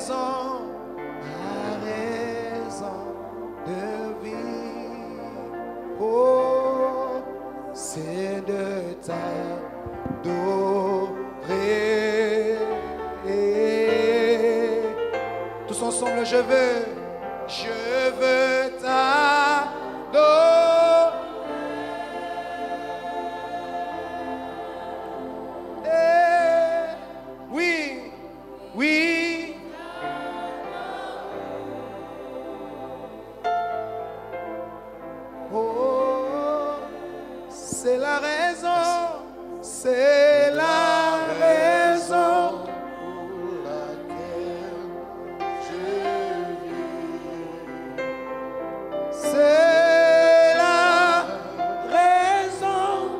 raison de vivre, oh, c'est de t'adorer. Tous ensemble, je veux t'adorer. Oui, oui. Oh, c'est la raison, c'est la raison pour laquelle je vis. C'est la raison,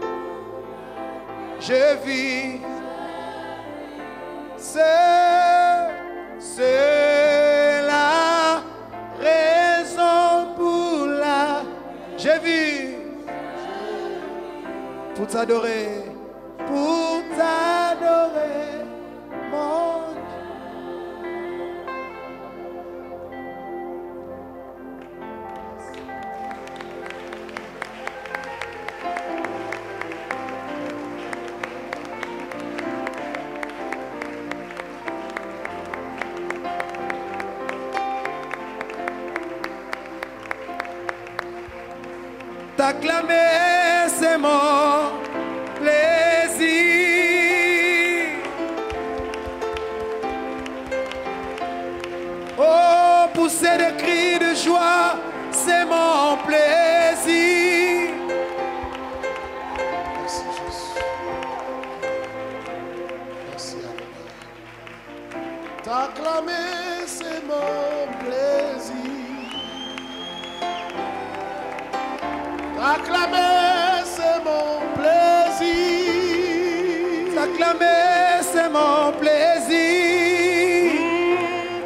je vis. C'est la raison pour la j'ai vu pour t'adorer, mon Dieu. T'acclamer, c'est mon plaisir. Oh, pousser des cris de joie, c'est mon plaisir. Merci Jésus. Merci à t'acclamer, c'est mon plaisir. T'acclamer, c'est mon plaisir. T'acclamer, c'est mon plaisir.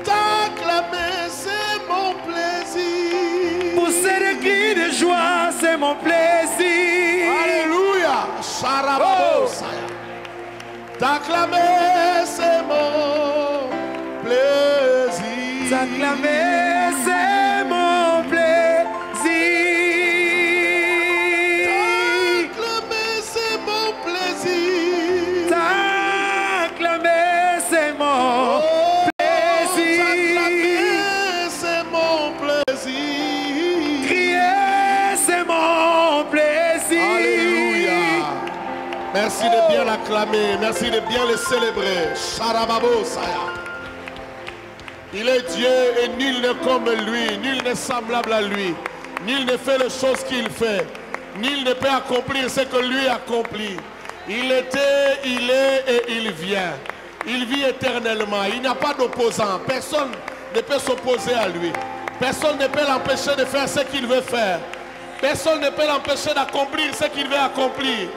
T'acclamer, c'est mon plaisir. Pousser des cris de joie, c'est mon plaisir. Alléluia. Sharababo. T'acclamer, c'est mon plaisir. T'acclamer, c'est mon plaisir. Merci de bien l'acclamer, merci de bien le célébrer. Sharababo Saya. Il est Dieu et nul n'est comme lui, nul n'est semblable à lui, nul ne fait les choses qu'il fait, nul ne peut accomplir ce que lui accomplit. Il était, il est et il vient. Il vit éternellement, il n'y a pas d'opposant, personne ne peut s'opposer à lui. Personne ne peut l'empêcher de faire ce qu'il veut faire. Personne ne peut l'empêcher d'accomplir ce qu'il veut accomplir.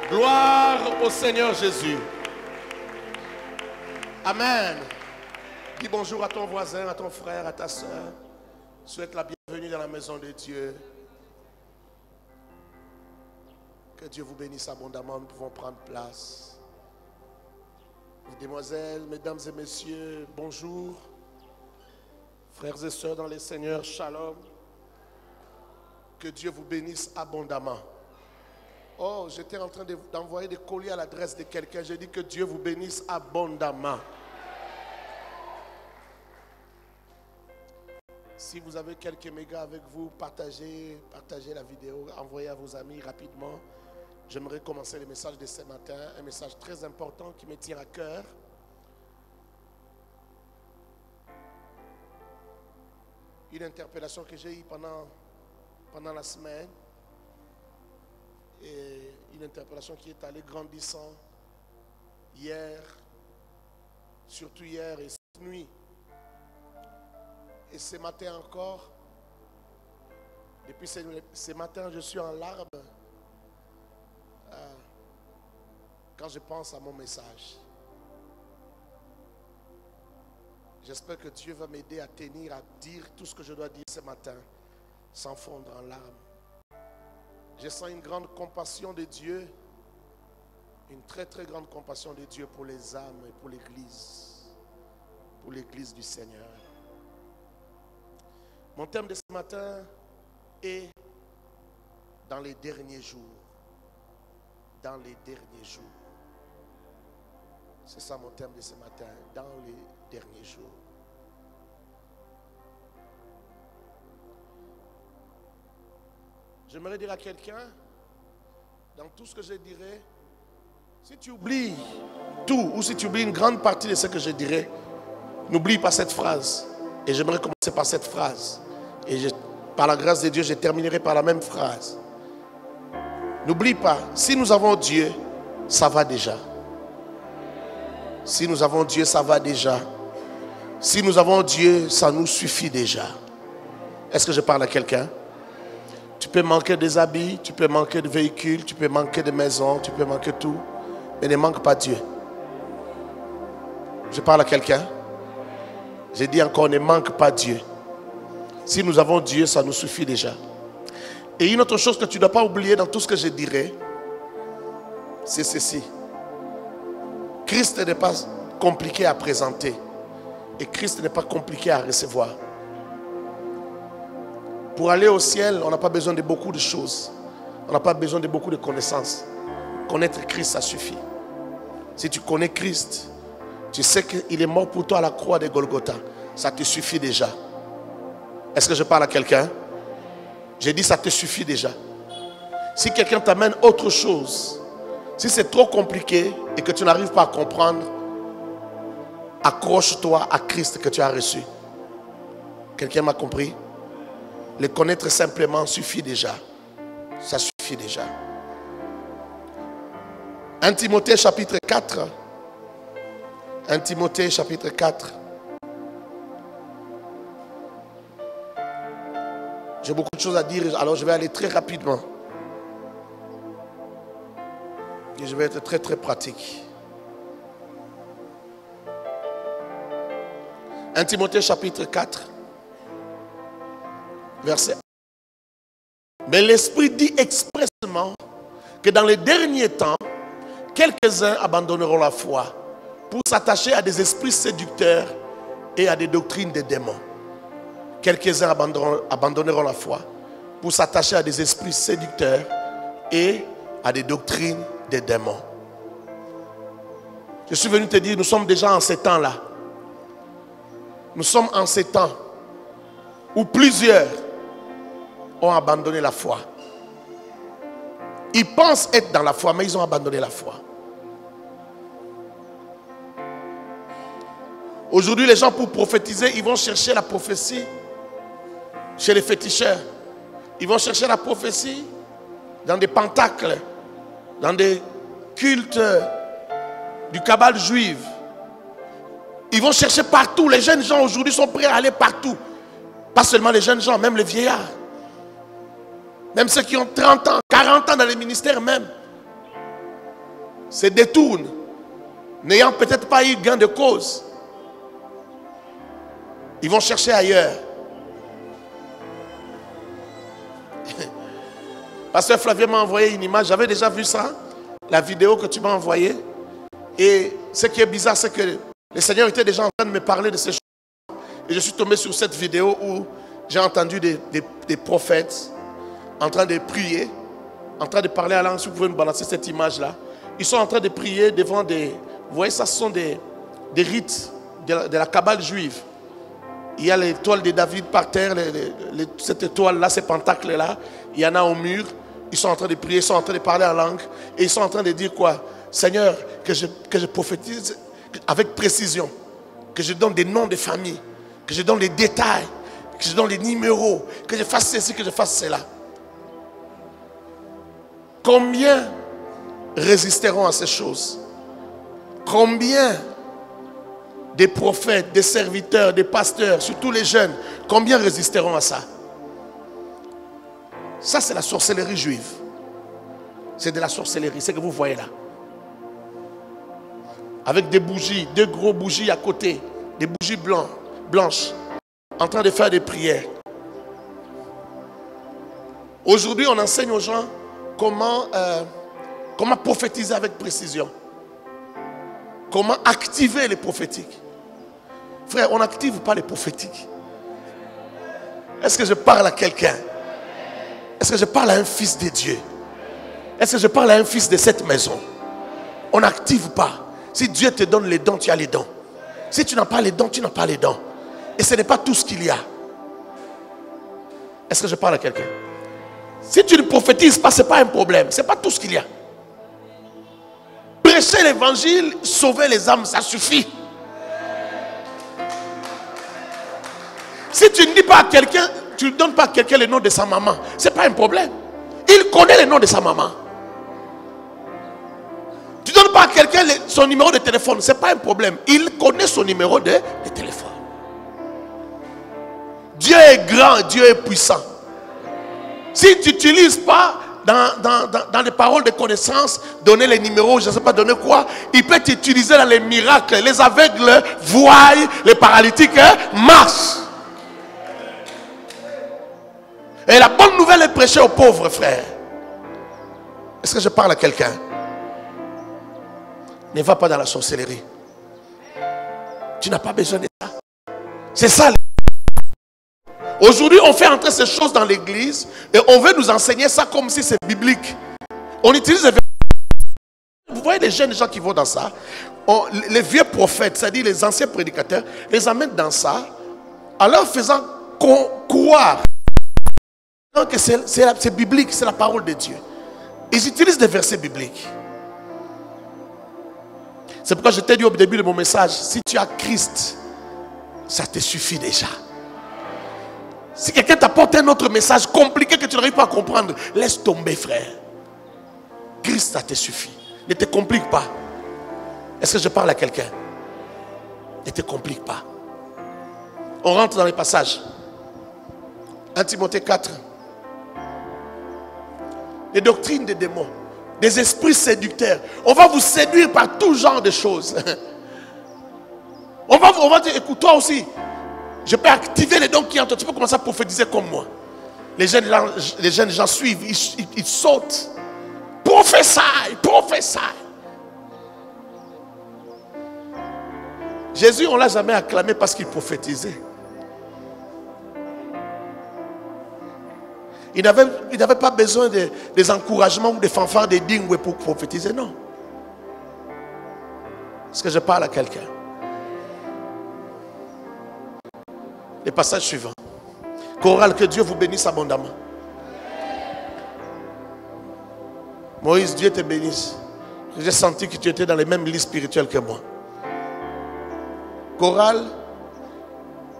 Gloire au Seigneur Jésus. Amen. Dis bonjour à ton voisin, à ton frère, à ta soeur. Souhaite la bienvenue dans la maison de Dieu. Que Dieu vous bénisse abondamment. Nous pouvons prendre place. Mesdemoiselles, mesdames et messieurs, bonjour. Frères et sœurs dans le Seigneur, shalom. Que Dieu vous bénisse abondamment. Oh, j'étais en train d'envoyer des colis à l'adresse de quelqu'un. J'ai dit que Dieu vous bénisse abondamment. Si vous avez quelques mégas avec vous, partagez la vidéo, envoyez à vos amis rapidement. J'aimerais commencer le message de ce matin, un message très important qui me tient à cœur. Une interpellation que j'ai eue pendant la semaine. Et une interpellation qui est allée grandissant hier, surtout hier et cette nuit. Et ce matin encore, depuis ce matin, je suis en larmes quand je pense à mon message. J'espère que Dieu va m'aider à tenir, à dire tout ce que je dois dire ce matin, sans fondre en larmes. Je sens une grande compassion de Dieu, une très très grande compassion de Dieu pour les âmes et pour l'Église l'Église du Seigneur. Mon thème de ce matin est dans les derniers jours. Dans les derniers jours. C'est ça mon thème de ce matin, dans les derniers jours. J'aimerais dire à quelqu'un, dans tout ce que je dirais, si tu oublies tout ou si tu oublies une grande partie de ce que je dirais, n'oublie pas cette phrase. Et j'aimerais commencer par cette phrase. Et par la grâce de Dieu, je terminerai par la même phrase. N'oublie pas, si nous avons Dieu, ça va déjà. Si nous avons Dieu, ça va déjà. Si nous avons Dieu, ça nous suffit déjà. Est-ce que je parle à quelqu'un? Tu peux manquer des habits, tu peux manquer de véhicules, tu peux manquer de maisons, tu peux manquer tout. Mais ne manque pas Dieu. Je parle à quelqu'un? J'ai dit encore, ne manque pas Dieu. Si nous avons Dieu, ça nous suffit déjà. Et une autre chose que tu ne dois pas oublier dans tout ce que je dirais, c'est ceci. Christ n'est pas compliqué à présenter. Et Christ n'est pas compliqué à recevoir. Pour aller au ciel, on n'a pas besoin de beaucoup de choses. On n'a pas besoin de beaucoup de connaissances. Connaître Christ, ça suffit. Si tu connais Christ, tu sais qu'il est mort pour toi à la croix de Golgotha. Ça te suffit déjà. Est-ce que je parle à quelqu'un? J'ai dit ça te suffit déjà. Si quelqu'un t'amène autre chose, si c'est trop compliqué et que tu n'arrives pas à comprendre, accroche-toi à Christ que tu as reçu. Quelqu'un m'a compris? Le connaître simplement suffit déjà. Ça suffit déjà. 1 Timothée chapitre 4. 1 Timothée chapitre 4. J'ai beaucoup de choses à dire, alors je vais aller très rapidement. Et je vais être très pratique. 1 Timothée chapitre 4. Verset 1. Mais l'Esprit dit expressément que dans les derniers temps, quelques-uns abandonneront la foi pour s'attacher à des esprits séducteurs et à des doctrines des démons. Quelques-uns abandonneront la foi pour s'attacher à des esprits séducteurs et à des doctrines des démons. Je suis venu te dire, nous sommes déjà en ces temps-là. Nous sommes en ces temps où plusieurs ont abandonné la foi. Ils pensent être dans la foi, mais ils ont abandonné la foi. Aujourd'hui, les gens, pour prophétiser, ils vont chercher la prophétie chez les féticheurs. Ils vont chercher la prophétie dans des pentacles, dans des cultes du cabale juive. Ils vont chercher partout. Les jeunes gens aujourd'hui sont prêts à aller partout. Pas seulement les jeunes gens, même les vieillards. Même ceux qui ont 30 ans, 40 ans dans les ministères même. Se détournent, n'ayant peut-être pas eu gain de cause. Ils vont chercher ailleurs. Pasteur Flavien m'a envoyé une image. J'avais déjà vu ça, la vidéo que tu m'as envoyée. Et ce qui est bizarre, c'est que le Seigneur était déjà en train de me parler de ces choses. Et je suis tombé sur cette vidéo où j'ai entendu des prophètes en train de prier, en train de parler à langue. Si vous pouvez me balancer cette image-là. Ils sont en train de prier devant des... Vous voyez, ça, ce sont des rites de la cabale juive. Il y a l'étoile de David par terre, cette étoile-là, ces pentacles-là. Il y en a au mur. Ils sont en train de prier, ils sont en train de parler en langue. Et ils sont en train de dire quoi? Seigneur, que je prophétise avec précision. Que je donne des noms de famille. Que je donne les détails. Que je donne les numéros. Que je fasse ceci, que je fasse cela. Combien résisteront à ces choses? Combien des prophètes, des serviteurs, des pasteurs, surtout les jeunes, combien résisteront à ça? Ça, c'est la sorcellerie juive. C'est de la sorcellerie, c'est ce que vous voyez là. Avec des bougies, deux gros bougies à côté, des bougies blanches, en train de faire des prières. Aujourd'hui, on enseigne aux gens comment prophétiser avec précision. Comment activer les prophétiques. Frère, on n'active pas les prophétiques. Est-ce que je parle à quelqu'un? Est-ce que je parle à un fils de Dieu? Est-ce que je parle à un fils de cette maison? On n'active pas. Si Dieu te donne les dons, tu as les dons. Si tu n'as pas les dons, tu n'as pas les dons. Et ce n'est pas tout ce qu'il y a. Est-ce que je parle à quelqu'un? Si tu ne prophétises pas, ce n'est pas un problème. Ce n'est pas tout ce qu'il y a. Prêcher l'évangile, sauver les âmes, ça suffit. Si tu ne dis pas à quelqu'un, tu ne donnes pas à quelqu'un le nom de sa maman, ce n'est pas un problème. Il connaît le nom de sa maman. Tu ne donnes pas à quelqu'un son numéro de téléphone, ce n'est pas un problème. Il connaît son numéro de téléphone. Dieu est grand, Dieu est puissant. Si tu n'utilises pas dans les paroles de connaissance, donner les numéros, je ne sais pas donner quoi, il peut t'utiliser dans les miracles. Les aveugles voient, les paralytiques marchent. Et la bonne nouvelle est prêchée aux pauvres, frères. Est-ce que je parle à quelqu'un? Ne va pas dans la sorcellerie. Tu n'as pas besoin de ça. C'est ça. Aujourd'hui, on fait entrer ces choses dans l'église et on veut nous enseigner ça comme si c'est biblique. On utilise les... Vous voyez les jeunes gens qui vont dans ça. Les vieux prophètes, c'est-à-dire les anciens prédicateurs, les amènent dans ça en leur faisant croire que c'est biblique, c'est la parole de Dieu. Ils utilisent des versets bibliques. C'est pourquoi je t'ai dit au début de mon message, si tu as Christ, ça te suffit déjà. Si quelqu'un t'apporte un autre message compliqué que tu n'arrives pas à comprendre, laisse tomber, frère. Christ, ça te suffit. Ne te complique pas. Est-ce que je parle à quelqu'un? Ne te complique pas. On rentre dans les passages. 1 Timothée 4. Les doctrines des démons, des esprits séducteurs. On va vous séduire par tout genre de choses. On va dire, écoute, toi aussi, je peux activer les dons qui entrent. Tu peux commencer à prophétiser comme moi. Les jeunes gens suivent, ils sautent. Prophétie. Jésus, on ne l'a jamais acclamé parce qu'il prophétisait. Il n'avait pas besoin des encouragements ou des fanfares, des dingoues pour prophétiser, non. Est-ce que je parle à quelqu'un? Le passage suivant. Chorale, que Dieu vous bénisse abondamment. Moïse, Dieu te bénisse. J'ai senti que tu étais dans les mêmes lits spirituels que moi. Chorale,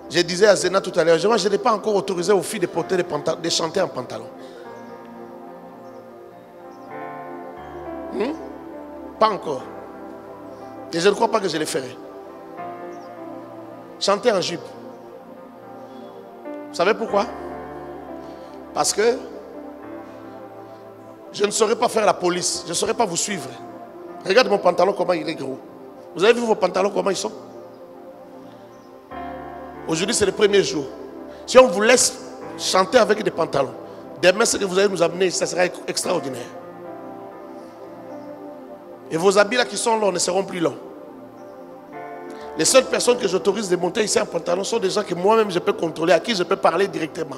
je disais à Zéna tout à l'heure, je n'ai pas encore autorisé aux filles de porter de chanter en pantalon. Pas encore. Et je ne crois pas que je le ferai. Chanter en jupe. Vous savez pourquoi? Parce que je ne saurais pas faire la police. Je ne saurais pas vous suivre. Regarde mon pantalon, comment il est gros. Vous avez vu vos pantalons, comment ils sont? Aujourd'hui, c'est le premier jour. Si on vous laisse chanter avec des pantalons, demain, ce que vous allez nous amener, ça sera extraordinaire. Et vos habits là qui sont longs ne seront plus longs. Les seules personnes que j'autorise de monter ici en pantalon sont des gens que moi-même je peux contrôler, à qui je peux parler directement.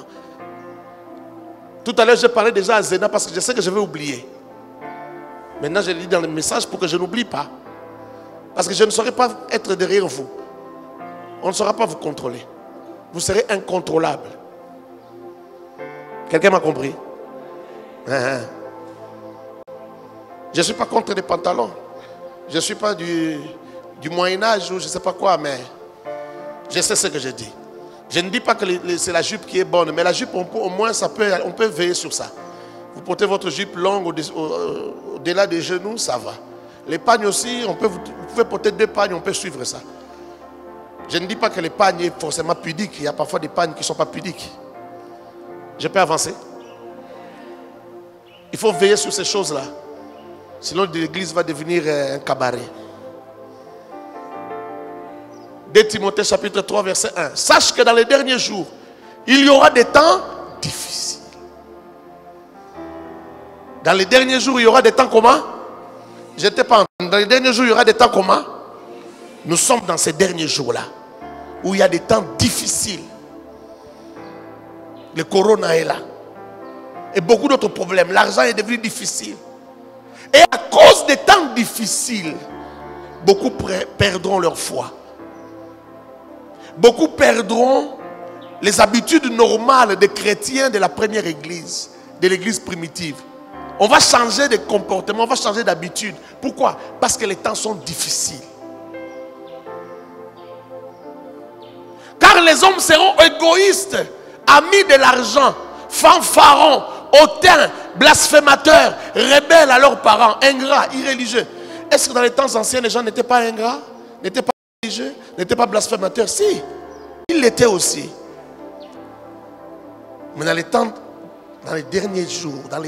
Tout à l'heure, j'ai parlé déjà à Zéna parce que je sais que je vais oublier. Maintenant, je l'ai dit dans le message pour que je n'oublie pas. Parce que je ne saurais pas être derrière vous. On ne saura pas vous contrôler. Vous serez incontrôlable. Quelqu'un m'a compris? Je ne suis pas contre les pantalons. Je ne suis pas du Moyen-Âge ou je ne sais pas quoi, mais je sais ce que je dis. Je ne dis pas que c'est la jupe qui est bonne, mais la jupe, au moins, on peut veiller sur ça. Vous portez votre jupe longue au-delà des genoux, ça va. Les pagnes aussi, vous pouvez porter 2 pagnes, on peut suivre ça. Je ne dis pas que les pagnes sont forcément pudiques. Il y a parfois des pagnes qui ne sont pas pudiques. Je peux avancer? Il faut veiller sur ces choses-là. Sinon, l'église va devenir un cabaret. 2 Timothée chapitre 3 verset 1. Sache que dans les derniers jours, il y aura des temps difficiles. Dans les derniers jours, il y aura des temps comment? Je ne t'ai pas entendu. Dans les derniers jours, il y aura des temps comment? Nous sommes dans ces derniers jours-là. où il y a des temps difficiles. Le corona est là. Et beaucoup d'autres problèmes. L'argent est devenu difficile. Et à cause des temps difficiles, beaucoup perdront leur foi. Beaucoup perdront les habitudes normales des chrétiens de la première église, de l'église primitive. On va changer de comportement, on va changer d'habitude. Pourquoi? Parce que les temps sont difficiles. Car les hommes seront égoïstes, amis de l'argent, fanfarons, hautains, blasphémateurs, rebelles à leurs parents, ingrats, irréligieux. Est-ce que dans les temps anciens, les gens n'étaient pas ingrats, n'étaient pas religieux, n'étaient pas blasphémateurs? Si, ils l'étaient aussi. Mais dans les temps, dans les derniers jours, dans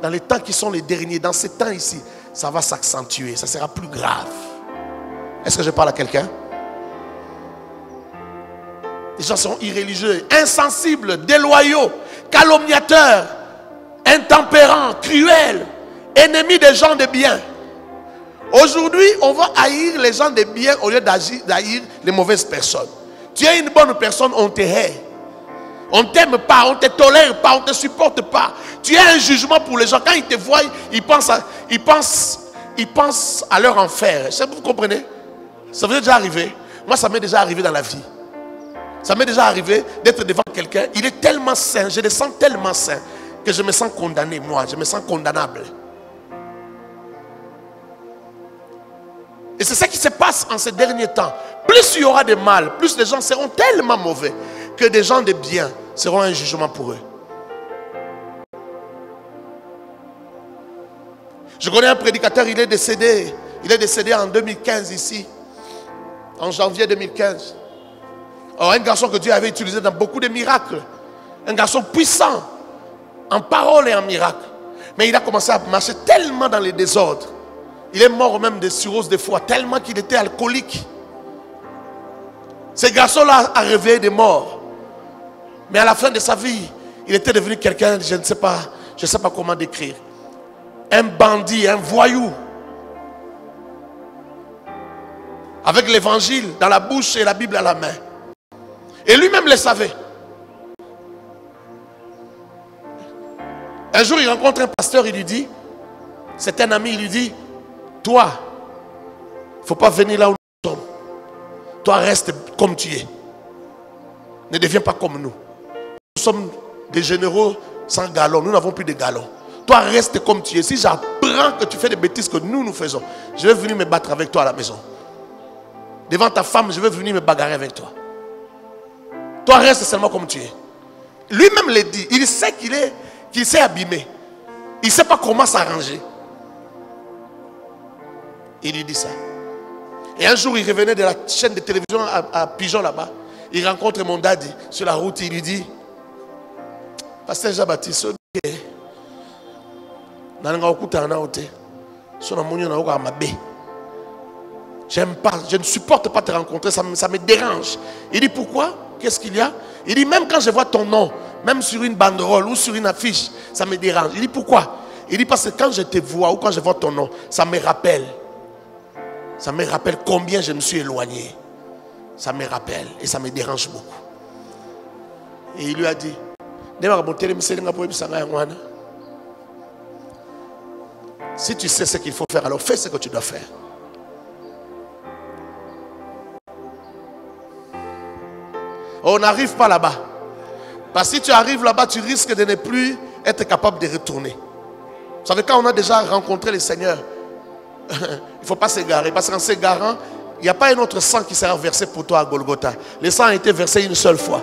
les temps qui sont les derniers, dans ces temps ici, ça va s'accentuer, ça sera plus grave. Est-ce que je parle à quelqu'un? Les gens seront irréligieux, insensibles, déloyaux, calomniateurs, intempérants, cruels, ennemis des gens de bien. Aujourd'hui, on va haïr les gens de bien au lieu d'haïr les mauvaises personnes. Tu es une bonne personne, on te hait. On ne t'aime pas, on ne te tolère pas, on ne te supporte pas. Tu es un jugement pour les gens. Quand ils te voient, ils pensent à leur enfer. Vous comprenez? Ça vous est déjà arrivé? Moi, ça m'est déjà arrivé dans la vie. Ça m'est déjà arrivé d'être devant quelqu'un. Il est tellement saint, je le sens tellement saint que je me sens condamné, moi. Je me sens condamnable. Et c'est ça qui se passe en ces derniers temps. Plus il y aura de mal, plus les gens seront tellement mauvais que des gens de bien seront un jugement pour eux. Je connais un prédicateur, il est décédé en 2015 ici, en janvier 2015. Alors, un garçon que Dieu avait utilisé dans beaucoup de miracles, un garçon puissant en parole et en miracles. Mais il a commencé à marcher tellement dans les désordres. Il est mort même de cirrhose de foie, tellement qu'il était alcoolique. Ce garçon-là a réveillé des morts. Mais à la fin de sa vie, il était devenu quelqu'un, je ne sais pas comment décrire. Un bandit, un voyou. Avec l'évangile dans la bouche et la Bible à la main. Et lui-même le savait. Un jour, il rencontre un pasteur, il lui dit, c'est un ami, il lui dit, toi, il ne faut pas venir là où nous sommes. Toi, reste comme tu es. Ne deviens pas comme nous. Nous sommes des généraux sans galon. Nous n'avons plus de galon. Toi, reste comme tu es. Si j'apprends que tu fais des bêtises que nous faisons, je vais venir me battre avec toi à la maison. Devant ta femme, je vais venir me bagarrer avec toi. Toi, reste seulement comme tu es. Lui-même le dit. Il sait qu'il s'est abîmé. Il ne sait pas comment s'arranger. Il lui dit ça. Et un jour, il revenait de la chaîne de télévision à Pigeon là-bas. Il rencontre mon daddy sur la route. Il lui dit, Pasteur Jean-Baptiste, j'aime pas, je ne supporte pas te rencontrer, ça me dérange. Il dit, pourquoi? Qu'est-ce qu'il y a? Il dit, même quand je vois ton nom, même sur une banderole ou sur une affiche, ça me dérange. Il dit, pourquoi? Il dit, parce que quand je te vois ou quand je vois ton nom, ça me rappelle combien je me suis éloigné. Ça me rappelle et ça me dérange beaucoup. Et il lui a dit, si tu sais ce qu'il faut faire, alors fais ce que tu dois faire. On n'arrive pas là-bas. Parce que si tu arrives là-bas, tu risques de ne plus être capable de retourner. Vous savez, quand on a déjà rencontré le Seigneur, il ne faut pas s'égarer. Parce qu'en s'égarant, il n'y a pas un autre sang qui sera versé pour toi à Golgotha. Le sang a été versé une seule fois.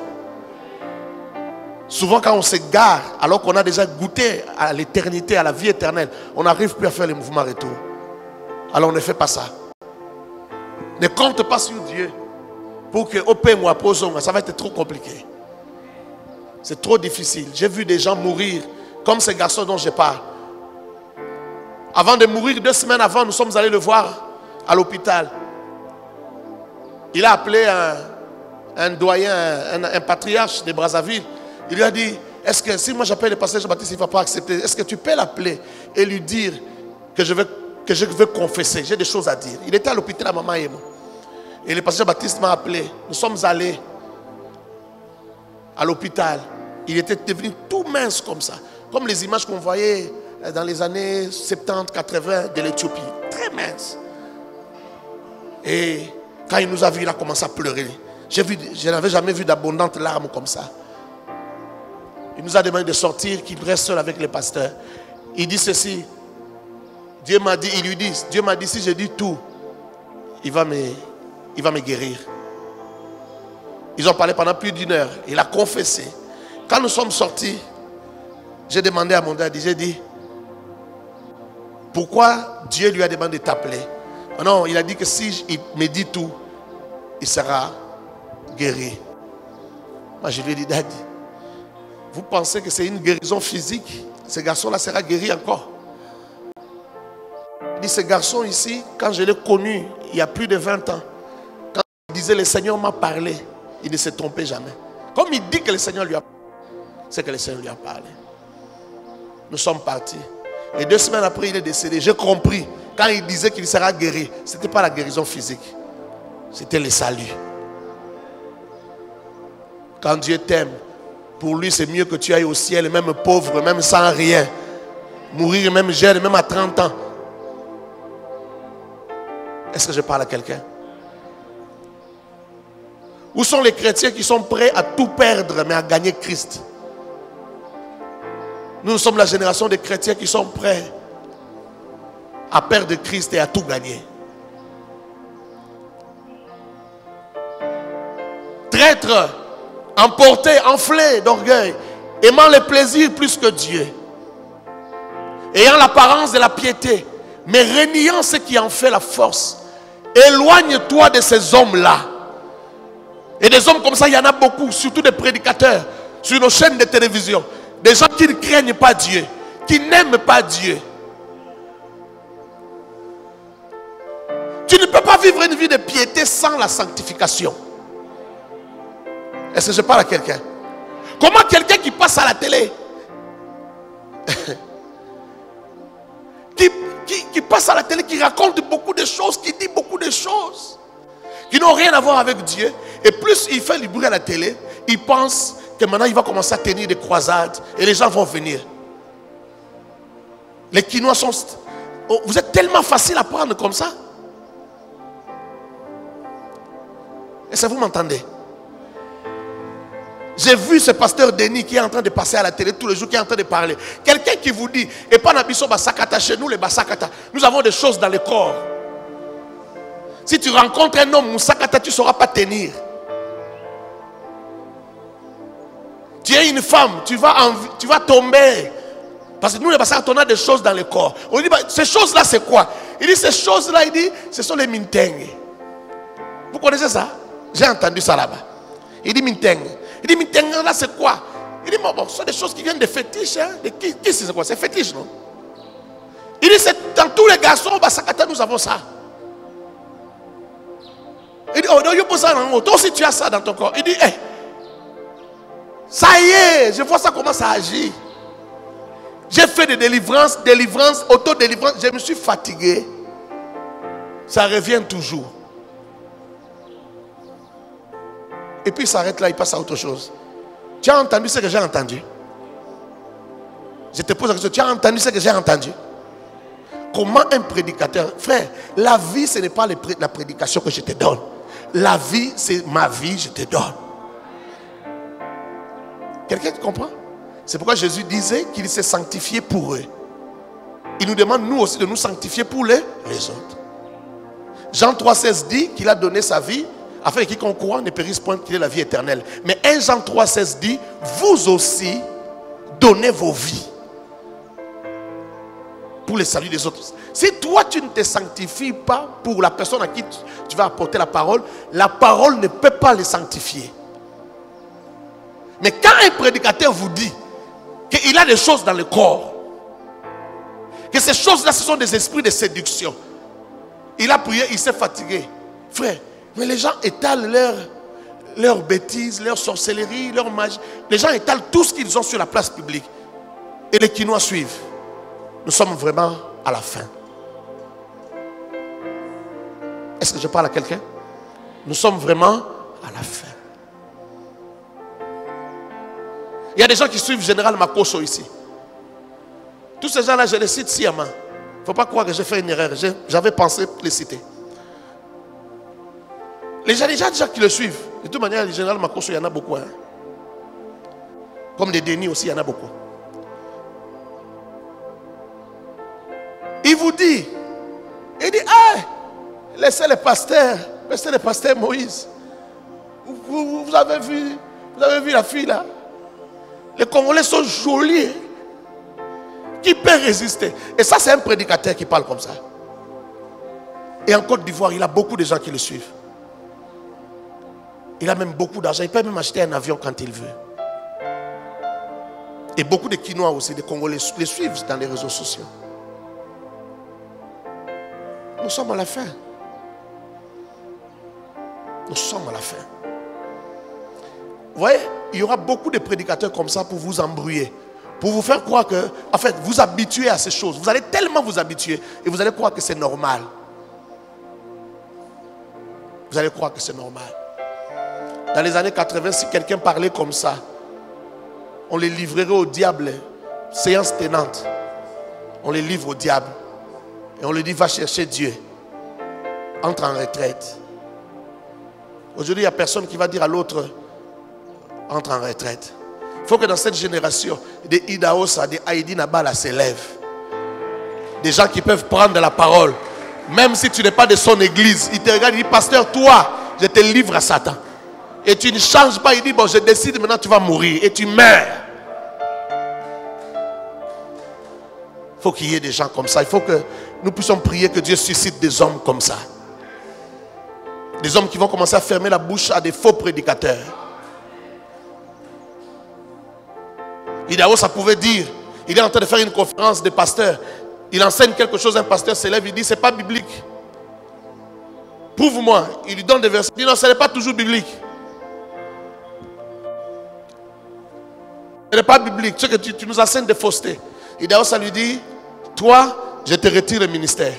Souvent quand on s'égare, alors qu'on a déjà goûté à l'éternité, à la vie éternelle, on n'arrive plus à faire le mouvement retour. Alors on ne fait pas ça. Ne compte pas sur Dieu pour que ça va être trop compliqué. C'est trop difficile. J'ai vu des gens mourir comme ces garçons dont je parle. Avant de mourir, 2 semaines avant, nous sommes allés le voir à l'hôpital. Il a appelé un doyen, un patriarche de Brazzaville. Il lui a dit, est-ce que si moi j'appelle le pasteur Jean-Baptiste, il ne va pas accepter? Est-ce que tu peux l'appeler et lui dire que je veux confesser? J'ai des choses à dire. Il était à l'hôpital à maman et moi. Et le pasteur Baptiste m'a appelé. Nous sommes allés à l'hôpital. Il était devenu tout mince comme ça. Comme les images qu'on voyait dans les années 70, 80 de l'Éthiopie. Très mince. Et quand il nous a vus, il a commencé à pleurer. Je n'avais jamais vu d'abondantes larmes comme ça. Il nous a demandé de sortir, qu'il reste seul avec les pasteurs. Il dit ceci. Dieu m'a dit, il lui dit, Dieu m'a dit, si je dis tout, il va me guérir. Ils ont parlé pendant plus d'1 heure. Il a confessé. Quand nous sommes sortis, j'ai demandé à mon dad, j'ai dit, pourquoi Dieu lui a demandé de t'appeler? Non, il a dit que si il me dit tout, il sera guéri. Moi, je lui ai dit, Daddy, vous pensez que c'est une guérison physique? Ce garçon-là sera guéri encore. Il dit, ce garçon ici, quand je l'ai connu, il y a plus de 20 ans, quand il disait, le Seigneur m'a parlé, il ne s'est trompé jamais. Comme il dit que le Seigneur lui a parlé, c'est que le Seigneur lui a parlé. Nous sommes partis. Et 2 semaines après, il est décédé. J'ai compris. Quand il disait qu'il sera guéri, ce n'était pas la guérison physique. C'était le salut. Quand Dieu t'aime, pour lui, c'est mieux que tu ailles au ciel, même pauvre, même sans rien. Mourir même jeune, même à 30 ans. Est-ce que je parle à quelqu'un? Où sont les chrétiens qui sont prêts à tout perdre, mais à gagner Christ? Nous sommes la génération des chrétiens qui sont prêts à perdre Christ et à tout gagner. Traîtres, emportés, enflés d'orgueil, aimant les plaisirs plus que Dieu, ayant l'apparence de la piété, mais reniant ce qui en fait la force. Éloigne-toi de ces hommes-là. Et des hommes comme ça, il y en a beaucoup, surtout des prédicateurs sur nos chaînes de télévision. Des gens qui ne craignent pas Dieu, qui n'aiment pas Dieu. Tu ne peux pas vivre une vie de piété sans la sanctification. Est-ce que je parle à quelqu'un? Comment quelqu'un qui passe à la télé, qui passe à la télé, qui raconte beaucoup de choses, qui dit beaucoup de choses, qui n'ont rien à voir avec Dieu, et plus il fait du bruit à la télé, il pense que maintenant il va commencer à tenir des croisades et les gens vont venir. Les Quinois sont... Oh, vous êtes tellement facile à prendre comme ça. Est-ce que vous m'entendez? J'ai vu ce pasteur Denis qui est en train de passer à la télé tous les jours, qui est en train de parler. Quelqu'un qui vous dit, et pas n'abisso basakata, chez nous les basakata, nous avons des choses dans le corps. Si tu rencontres un homme moussakata, tu ne sauras pas tenir. Tu es une femme, tu vas tomber. Parce que nous les basakata, on a des choses dans le corps. On dit, bah, ces choses-là c'est quoi? Il dit, ces choses-là, il dit, ce sont les minteng. Vous connaissez ça? J'ai entendu ça là-bas. Il dit minteng. Il dit, minteng là c'est quoi? Il dit, bon, ce sont des choses qui viennent de fétiches. Hein? Qui c'est quoi? C'est fétiche, non? Il dit, dans tous les garçons, basakata, nous avons ça. Il dit, oh, non, toi aussi tu as ça dans ton corps. Il dit, hey, ça y est, je vois ça comment ça agit. J'ai fait des délivrances, auto-délivrance, je me suis fatigué. Ça revient toujours. Et puis il s'arrête là, il passe à autre chose. Tu as entendu ce que j'ai entendu? Je te pose la question, tu as entendu ce que j'ai entendu? Comment un prédicateur, frère, la vie ce n'est pas la prédication que je te donne. La vie c'est ma vie, je te donne. Quelqu'un qui comprend? C'est pourquoi Jésus disait qu'il s'est sanctifié pour eux. Il nous demande nous aussi de nous sanctifier pour les autres. Jean 3,16 dit qu'il a donné sa vie afin que quiconque croit ne périsse point, qu'il ait la vie éternelle. Mais 1 Jean 3,16 dit, vous aussi donnez vos vies pour le salut des autres. Si toi tu ne te sanctifies pas pour la personne à qui tu vas apporter la parole ne peut pas les sanctifier. Mais quand un prédicateur vous dit qu'il a des choses dans le corps, que ces choses-là ce sont des esprits de séduction, il a prié, il s'est fatigué, frère. Mais les gens étalent leurs bêtises, leur sorcellerie, leur magie. Les gens étalent tout ce qu'ils ont sur la place publique. Et les Quinois suivent. Nous sommes vraiment à la fin. Est-ce que je parle à quelqu'un? Nous sommes vraiment à la fin. Il y a des gens qui suivent Général Makoso ici. Tous ces gens-là, je les cite sciemment. Il ne faut pas croire que j'ai fait une erreur. J'avais pensé les citer. Les gens qui le suivent. De toute manière, le Général Makoso, il y en a beaucoup. Hein. Comme des Denis aussi, il y en a beaucoup. Il vous dit, hey, laissez les pasteurs Moïse. Vous avez vu la fille là? Les Congolais sont jolis. Qui peut résister? Et ça, c'est un prédicateur qui parle comme ça. Et en Côte d'Ivoire, il a beaucoup de gens qui le suivent. Il a même beaucoup d'argent. Il peut même acheter un avion quand il veut. Et beaucoup de Quinois aussi, des Congolais, les suivent dans les réseaux sociaux. Nous sommes à la fin. Nous sommes à la fin. Vous voyez, il y aura beaucoup de prédicateurs comme ça pour vous embrouiller. Pour vous faire croire que, en fait, vous habituez à ces choses. Vous allez tellement vous habituer et vous allez croire que c'est normal. Vous allez croire que c'est normal. Dans les années 80, si quelqu'un parlait comme ça, on les livrerait au diable, séance tenante. On les livre au diable. Et on lui dit, va chercher Dieu. Entre en retraite. Aujourd'hui, il n'y a personne qui va dire à l'autre, entre en retraite. Il faut que dans cette génération, des Idaosa, des Haïdi Nabala s'élèvent. Des gens qui peuvent prendre la parole. Même si tu n'es pas de son église. Il te regarde, il dit, pasteur, toi, je te livre à Satan. Et tu ne changes pas. Il dit, bon, je décide maintenant, tu vas mourir. Et tu meurs. Il faut qu'il y ait des gens comme ça. Il faut que nous puissions prier que Dieu suscite des hommes comme ça. Des hommes qui vont commencer à fermer la bouche à des faux prédicateurs. Idao, ça pouvait dire, il est en train de faire une conférence de pasteurs. Il enseigne quelque chose, un pasteur s'élève, il dit, c'est pas biblique. Prouve-moi. Il lui donne des versets. Il dit, non, ce n'est pas toujours biblique. Ce n'est pas biblique. Tu sais que tu nous enseignes des faussetés. Idao, ça lui dit, toi, je te retire le ministère.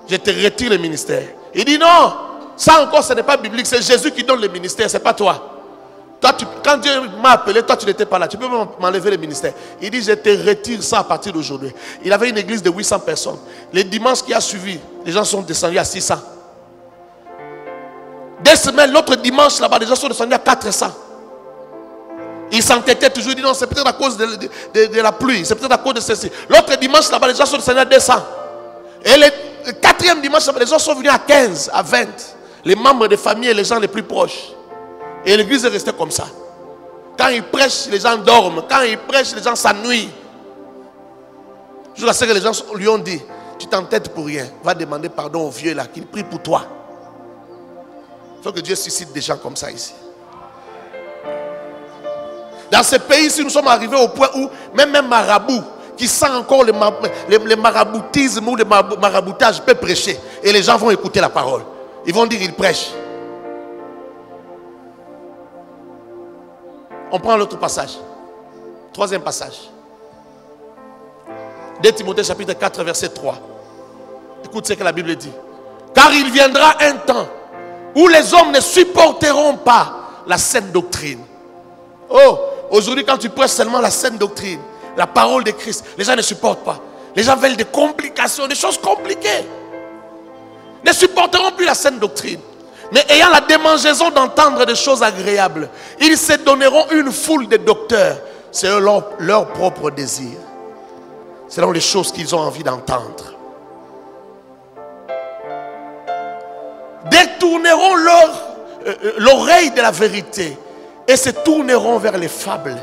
Je te retire le ministère. Il dit, non, ça encore, ce n'est pas biblique. C'est Jésus qui donne le ministère, ce n'est pas toi. Toi, quand Dieu m'a appelé, toi tu n'étais pas là. Tu peux m'enlever le ministère. Il dit, je te retire ça à partir d'aujourd'hui. Il avait une église de 800 personnes. Les dimanches qui a suivi, les gens sont descendus à 600. Des semaines, l'autre dimanche là-bas, les gens sont descendus à 400. Il s'entêtait toujours, il dit non, c'est peut-être à cause de la pluie, c'est peut-être à cause de ceci. L'autre dimanche là-bas, les gens sont descendus à 200. Et le quatrième dimanche là-bas, les gens sont venus à 15, à 20. Les membres de famille et les gens les plus proches. Et l'église est restée comme ça. Quand il prêche, les gens dorment. Quand il prêche, les gens s'ennuient. Jusqu'à ce que les gens lui ont dit, tu t'entêtes pour rien. Va demander pardon au vieux là, qu'il prie pour toi. Il faut que Dieu suscite des gens comme ça ici. Dans ce pays-ci, nous sommes arrivés au point où même un marabout qui sent encore le maraboutisme ou le maraboutage peut prêcher. Et les gens vont écouter la parole. Ils vont dire, il prêche. On prend l'autre passage. Troisième passage. 2 Timothée chapitre 4 verset 3. Écoute ce que la Bible dit. Car il viendra un temps où les hommes ne supporteront pas la saine doctrine. Oh, aujourd'hui quand tu prêches seulement la saine doctrine, la parole de Christ, les gens ne supportent pas. Les gens veulent des complications, des choses compliquées. Ne supporteront plus la saine doctrine. Mais ayant la démangeaison d'entendre des choses agréables, ils se donneront une foule de docteurs selon leur propre désir, selon les choses qu'ils ont envie d'entendre. Détourneront l'oreille de la vérité et se tourneront vers les fables.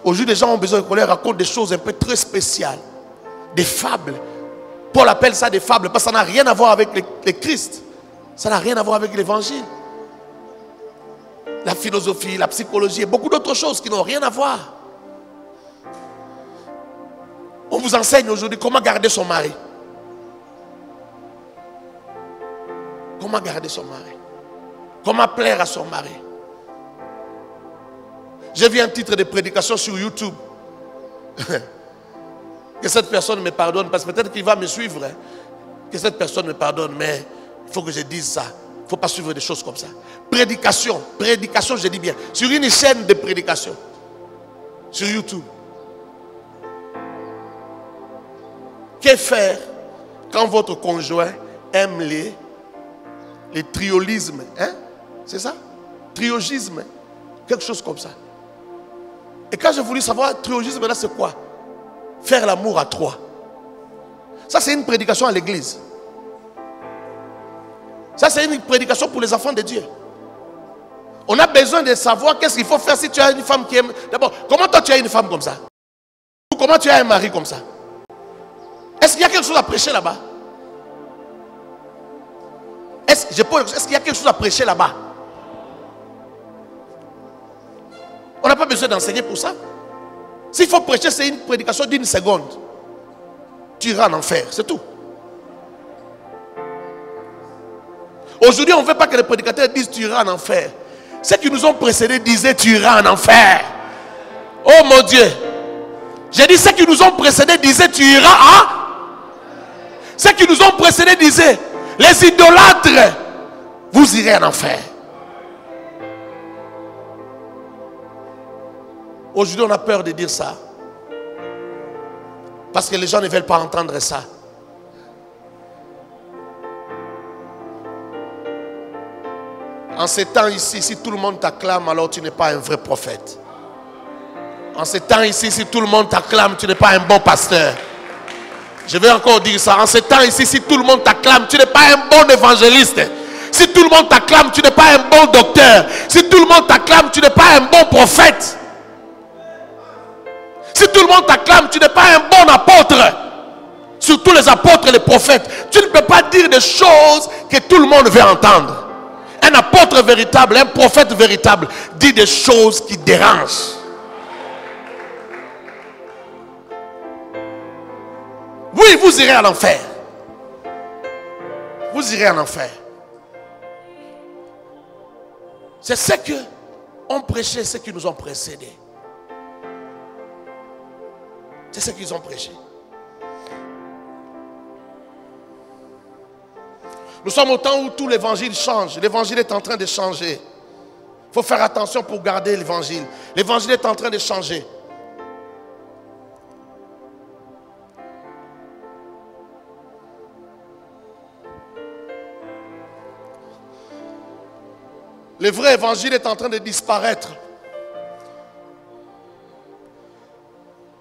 Aujourd'hui, les gens ont besoin qu'on leur raconte des choses un peu très spéciales. Des fables. Paul appelle ça des fables parce que ça n'a rien à voir avec le Christ. Ça n'a rien à voir avec l'évangile. La philosophie, la psychologie et beaucoup d'autres choses qui n'ont rien à voir. On vous enseigne aujourd'hui comment garder son mari. Comment garder son mari. Comment plaire à son mari. J'ai vu un titre de prédication sur YouTube. Que cette personne me pardonne, parce que peut-être qu'il va me suivre. Hein. Que cette personne me pardonne, mais il faut que je dise ça. ne faut pas suivre des choses comme ça. Prédication, je dis bien. Sur une chaîne de prédication. Sur YouTube. Que faire quand votre conjoint aime les triolismes? Hein? C'est ça? Triogisme. Quelque chose comme ça. Et quand j'ai voulu savoir, triogisme là c'est quoi? Faire l'amour à trois. Ça c'est une prédication à l'église. Ça c'est une prédication pour les enfants de Dieu. On a besoin de savoir qu'est-ce qu'il faut faire si tu as une femme qui aime. D'abord, comment toi tu as une femme comme ça? Ou comment tu as un mari comme ça? Est-ce qu'il y a quelque chose à prêcher là-bas? Est-ce qu'il y a quelque chose à prêcher là-bas? On n'a pas besoin d'enseigner pour ça. S'il faut prêcher, c'est une prédication d'une seconde. Tu iras en enfer, c'est tout. Aujourd'hui, on ne veut pas que les prédicateurs disent tu iras en enfer. Ceux qui nous ont précédés disaient tu iras en enfer. Oh mon Dieu. J'ai dit ceux qui nous ont précédés disaient tu iras en... Ceux qui nous ont précédés disaient les idolâtres, vous irez en enfer. Aujourd'hui, on a peur de dire ça. Parce que les gens ne veulent pas entendre ça. En ces temps ici, si tout le monde t'acclame, alors tu n'es pas un vrai prophète. En ces temps ici, si tout le monde t'acclame, tu n'es pas un bon pasteur. Je vais encore dire ça. En ces temps ici, si tout le monde t'acclame, tu n'es pas un bon évangéliste. Si tout le monde t'acclame, tu n'es pas un bon docteur. Si tout le monde t'acclame, tu n'es pas un bon prophète. Si tout le monde t'acclame, tu n'es pas un bon apôtre. Surtout les apôtres et les prophètes. Tu ne peux pas dire des choses que tout le monde veut entendre. Un apôtre véritable, un prophète véritable dit des choses qui dérangent. Oui, vous irez en enfer. Vous irez en enfer. C'est ce que ont prêché ceux qui nous ont précédés. C'est ce qu'ils ont prêché. Nous sommes au temps où tout l'évangile change. L'évangile est en train de changer. Il faut faire attention pour garder l'évangile. L'évangile est en train de changer. Le vrai évangile est en train de disparaître.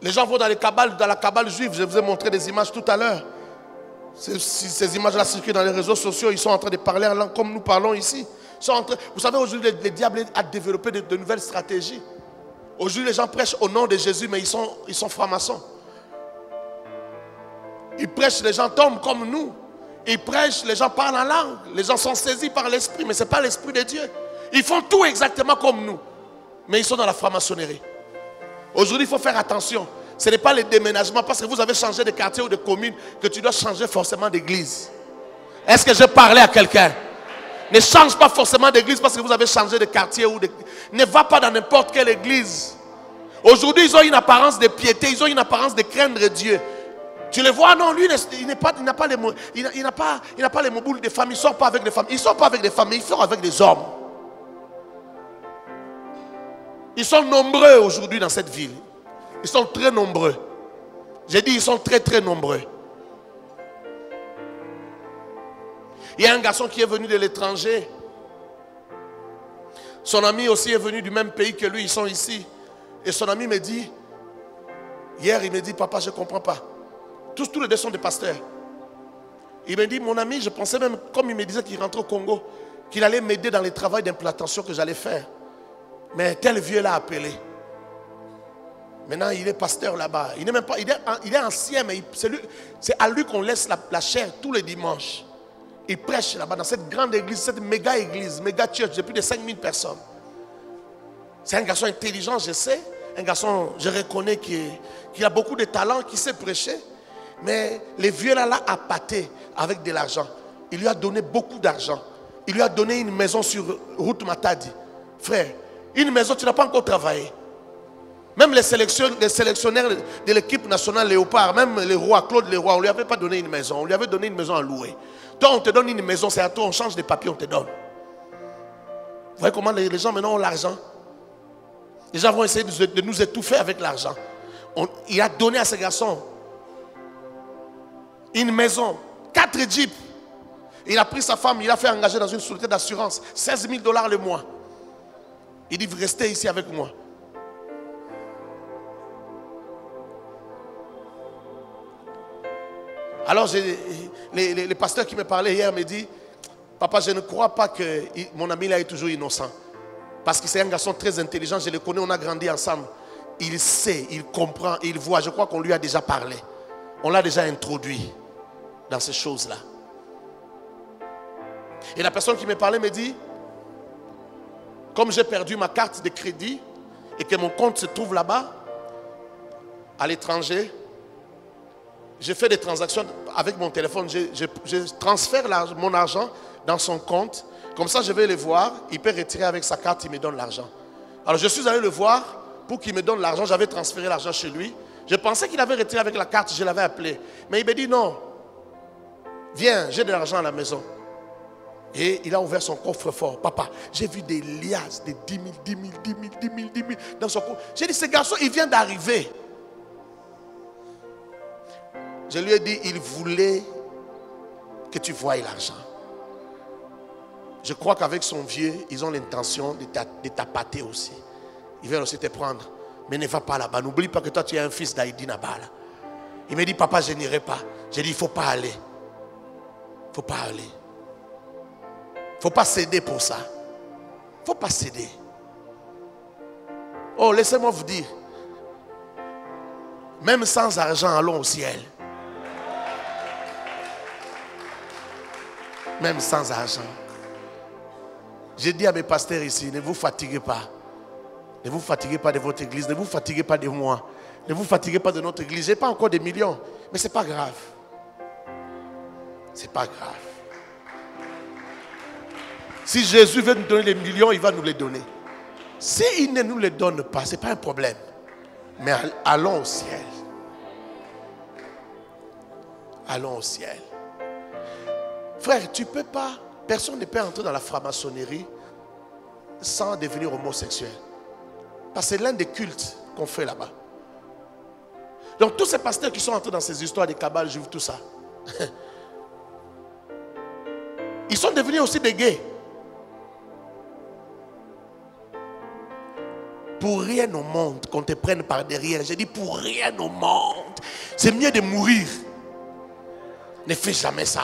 Les gens vont dans la cabale juive. Je vous ai montré des images tout à l'heure. Ces images-là circulent dans les réseaux sociaux. Ils sont en train de parler en langue comme nous parlons ici. Vous savez, aujourd'hui, le diable a développé de nouvelles stratégies. Aujourd'hui, les gens prêchent au nom de Jésus, mais ils sont francs-maçons. Ils prêchent, les gens tombent comme nous. Ils prêchent, les gens parlent en langue. Les gens sont saisis par l'esprit, mais ce n'est pas l'esprit de Dieu. Ils font tout exactement comme nous. Mais ils sont dans la franc-maçonnerie. Aujourd'hui, il faut faire attention. Ce n'est pas le déménagement parce que vous avez changé de quartier ou de commune que tu dois changer forcément d'église. Est-ce que je parlais à quelqu'un? Ne change pas forcément d'église parce que vous avez changé de quartier ou de... Ne va pas dans n'importe quelle église. Aujourd'hui, ils ont une apparence de piété, ils ont une apparence de craindre Dieu. Tu les vois, non, lui, il n'a pas les moboules des femmes, il ne sort pas avec des femmes. Il ne sort pas avec des femmes, mais il sort avec des hommes. Ils sont nombreux aujourd'hui dans cette ville. Ils sont très nombreux. J'ai dit, ils sont très très nombreux. Il y a un garçon qui est venu de l'étranger. Son ami aussi est venu du même pays que lui, ils sont ici. Et son ami me dit, hier il me dit, papa, je ne comprends pas. Tous les deux sont des pasteurs. Il me dit, mon ami, je pensais même, comme il me disait qu'il rentrait au Congo, qu'il allait m'aider dans le travail d'implantation que j'allais faire. Mais tel vieux l'a appelé. Maintenant, il est pasteur là-bas. Il n'est même pas, il est ancien, mais c'est à lui qu'on laisse la chair tous les dimanches. Il prêche là-bas dans cette grande église, cette méga église, méga church de plus de 5000 personnes. C'est un garçon intelligent, je sais. Un garçon, je reconnais qu'il a beaucoup de talent, qui sait prêcher. Mais le vieux là l'a appâté avec de l'argent. Il lui a donné beaucoup d'argent. Il lui a donné une maison sur route Matadi. Frère, une maison, tu n'as pas encore travaillé. Même les sélectionnaires de l'équipe nationale Léopard, même le roi Claude Leroy, on ne lui avait pas donné une maison. On lui avait donné une maison à louer. Toi, on te donne une maison, c'est à toi, on change des papiers, on te donne. Vous voyez comment les gens maintenant ont l'argent? Les gens vont essayer de nous étouffer avec l'argent. Il a donné à ces garçons une maison, 4 jeeps. Il a pris sa femme, il a fait engager dans une société d'assurance, 16 000 $ le mois. Il dit, restez ici avec moi. Alors, les pasteurs qui me parlaient hier me disent, papa, je ne crois pas que mon ami là est toujours innocent. Parce que c'est un garçon très intelligent, je le connais, on a grandi ensemble. Il sait, il comprend, il voit. Je crois qu'on lui a déjà parlé. On l'a déjà introduit dans ces choses-là. Et la personne qui me parlait me dit, comme j'ai perdu ma carte de crédit et que mon compte se trouve là-bas, à l'étranger, je fais des transactions avec mon téléphone, je transfère mon argent dans son compte. Comme ça, je vais le voir, il peut retirer avec sa carte, il me donne l'argent. Alors je suis allé le voir pour qu'il me donne l'argent, j'avais transféré l'argent chez lui. Je pensais qu'il avait retiré avec la carte, je l'avais appelé. Mais il me dit non, viens, j'ai de l'argent à la maison. Et il a ouvert son coffre-fort. Papa, j'ai vu des liasses, des 10 000, 10 000, 10 000, 10 000, 10 000 dans son coffre. J'ai dit, ce garçon, il vient d'arriver. Je lui ai dit, il voulait que tu voies l'argent. Je crois qu'avec son vieux, ils ont l'intention de t'appâter aussi. Ils veulent aussi te prendre. Mais ne va pas là-bas. N'oublie pas que toi, tu es un fils d'Aïdi Nabala. Il me dit, papa, je n'irai pas. J'ai dit, il ne faut pas aller. Il ne faut pas aller. Il ne faut pas céder pour ça. Il ne faut pas céder. Oh, laissez-moi vous dire. Même sans argent, allons au ciel. Même sans argent. J'ai dit à mes pasteurs ici, ne vous fatiguez pas. Ne vous fatiguez pas de votre église. Ne vous fatiguez pas de moi. Ne vous fatiguez pas de notre église. Je n'ai pas encore des millions. Mais ce n'est pas grave. Ce n'est pas grave. Si Jésus veut nous donner les millions, il va nous les donner. S'il ne nous les donne pas, ce n'est pas un problème. Mais allons au ciel. Allons au ciel. Frère, tu ne peux pas, personne ne peut entrer dans la franc-maçonnerie sans devenir homosexuel. Parce que c'est l'un des cultes qu'on fait là-bas. Donc tous ces pasteurs qui sont entrés dans ces histoires de cabales juives, tout ça, ils sont devenus aussi des gays. Pour rien au monde qu'on te prenne par derrière. J'ai dit pour rien au monde. C'est mieux de mourir. Ne fais jamais ça.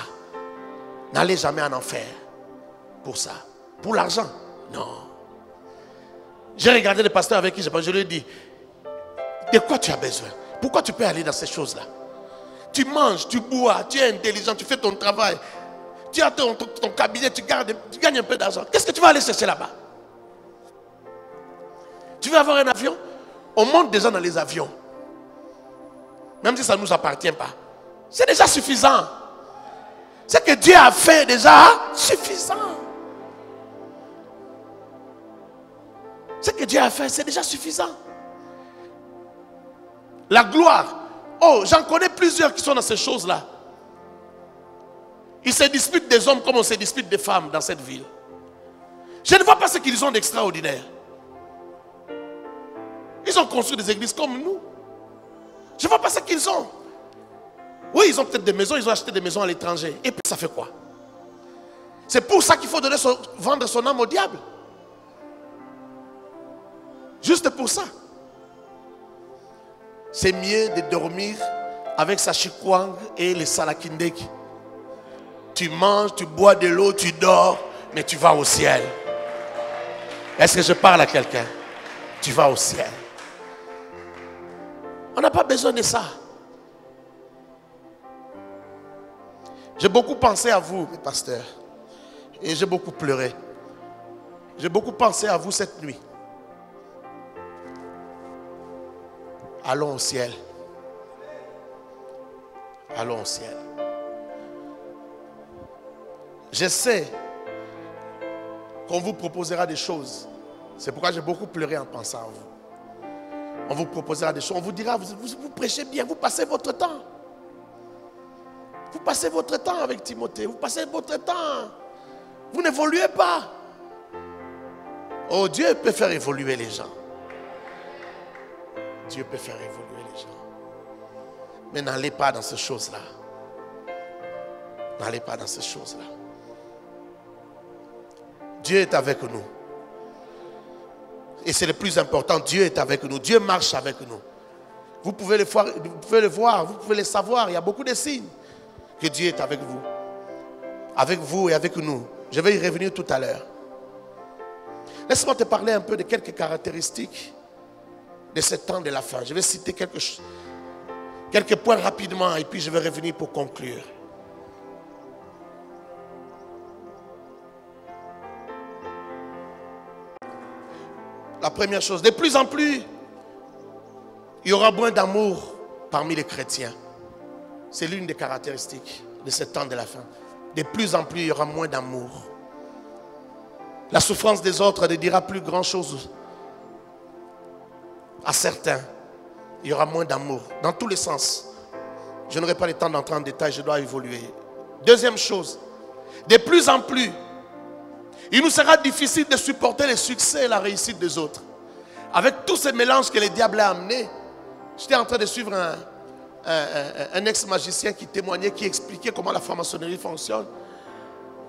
N'allez jamais en enfer. Pour ça. Pour l'argent. Non. J'ai regardé le pasteur avec qui je lui ai dit, de quoi tu as besoin? Pourquoi tu peux aller dans ces choses-là? Tu manges, tu bois, tu es intelligent, tu fais ton travail. Tu as ton cabinet, tu gagnes un peu d'argent. Qu'est-ce que tu vas aller chercher là-bas? Tu veux avoir un avion? On monte déjà dans les avions. Même si ça ne nous appartient pas. C'est déjà suffisant. Ce que Dieu a fait déjà suffisant. Ce que Dieu a fait, c'est déjà suffisant. La gloire. Oh, j'en connais plusieurs qui sont dans ces choses-là. Ils se disputent des hommes comme on se dispute des femmes dans cette ville. Je ne vois pas ce qu'ils ont d'extraordinaire. Ils ont construit des églises comme nous. Je ne vois pas ce qu'ils ont. Oui, ils ont peut-être des maisons, ils ont acheté des maisons à l'étranger. Et puis ça fait quoi? C'est pour ça qu'il faut vendre son âme au diable. Juste pour ça. C'est mieux de dormir avec sa chikwang et les salakindeki. Tu manges, tu bois de l'eau, tu dors, mais tu vas au ciel. Est-ce que je parle à quelqu'un? Tu vas au ciel. On n'a pas besoin de ça. J'ai beaucoup pensé à vous, mes pasteurs. Et j'ai beaucoup pleuré. J'ai beaucoup pensé à vous cette nuit. Allons au ciel. Allons au ciel. Je sais qu'on vous proposera des choses. C'est pourquoi j'ai beaucoup pleuré en pensant à vous. On vous proposera des choses. On vous dira, vous prêchez bien, vous passez votre temps. Vous passez votre temps avec Timothée. Vous passez votre temps. Vous n'évoluez pas. Oh, Dieu peut faire évoluer les gens. Dieu peut faire évoluer les gens. Mais n'allez pas dans ces choses-là. N'allez pas dans ces choses-là. Dieu est avec nous. Et c'est le plus important. Dieu est avec nous. Dieu marche avec nous. Vous pouvez le voir, vous pouvez le savoir. Il y a beaucoup de signes que Dieu est avec vous. Avec vous et avec nous. Je vais y revenir tout à l'heure. Laisse-moi te parler un peu de quelques caractéristiques de ce temps de la fin. Je vais citer quelques points rapidement et puis je vais revenir pour conclure. La première chose, de plus en plus, il y aura moins d'amour parmi les chrétiens. C'est l'une des caractéristiques de ce temps de la fin. De plus en plus, il y aura moins d'amour. La souffrance des autres ne dira plus grand-chose à certains. Il y aura moins d'amour, dans tous les sens. Je n'aurai pas le temps d'entrer en détail, je dois évoluer. Deuxième chose, de plus en plus, il nous sera difficile de supporter le succès et la réussite des autres. Avec tous ces mélanges que le diable a amenés, j'étais en train de suivre un ex-magicien qui témoignait, qui expliquait comment la franc-maçonnerie fonctionne